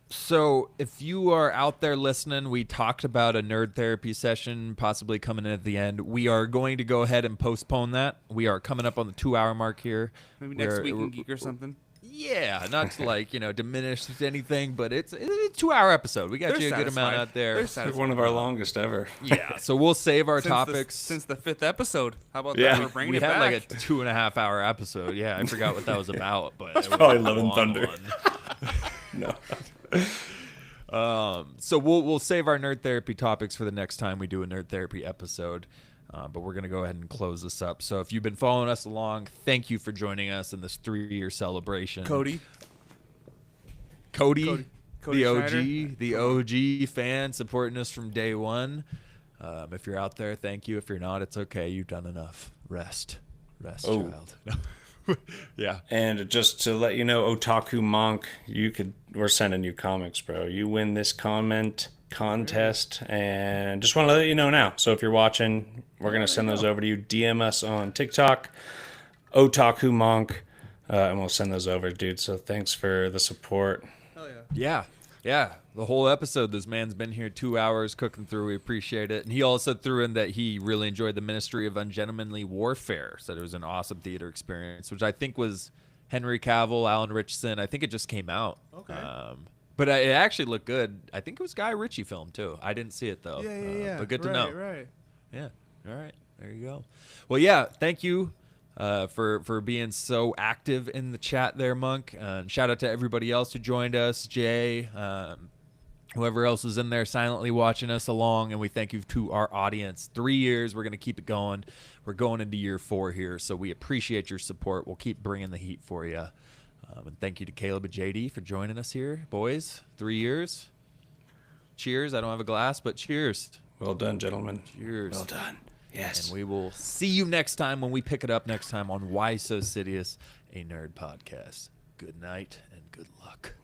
So if you are out there listening, we talked about a nerd therapy session possibly coming in at the end. We are going to go ahead and postpone that. We are coming up on the 2-hour mark here. Maybe next week in Geek or something. Yeah, not to diminish anything, but it's a 2-hour episode. We got you a good amount out there. It's one of our longest ever. Yeah, so we'll save our topics since the 5th eepisode. How about that? We're bringing it back. We had like a 2.5-hour episode. Yeah, I forgot what that was about, but it's probably Love and Thunder. No. So we'll save our nerd therapy topics for the next time we do a nerd therapy episode. But we're going to go ahead and close this up. So if you've been following us along, thank you for joining us in this 3-year celebration. Cody, the OG, Schneider. the OG fan supporting us from day one. If you're out there, thank you. If you're not, it's okay. You've done enough. Rest, child. Yeah. And just to let you know, Otaku Monk, we're sending you comics, bro. You win this contest, and just want to let you know now. So if you're watching, we're going to send those over to you. DM us on TikTok, Otaku Monk, and we'll send those over, dude. So thanks for the support. Hell yeah. Yeah. The whole episode, this man's been here 2 hours cooking through. We appreciate it. And he also threw in that he really enjoyed the Ministry of Ungentlemanly Warfare. Said it was an awesome theater experience, which I think was Henry Cavill, Alan Richardson. I think it just came out. Okay. But it actually looked good. I think it was Guy Ritchie film too. I didn't see it though. Yeah. But good to know. Right. Yeah. All right. There you go. Well, yeah. Thank you for being so active in the chat there, Monk. And shout out to everybody else who joined us, Jay, whoever else was in there silently watching us along. And we thank you to our audience. 3 years. We're going to keep it going. We're going into year 4 here. So we appreciate your support. We'll keep bringing the heat for you. And thank you to Caleb and JD for joining us here, boys. 3 years. Cheers. I don't have a glass, but cheers. Well done, gentlemen. Cheers. Well done. Yes. And we will see you next time when we pick it up next time on Why So Sidious, a nerd podcast. Good night and good luck.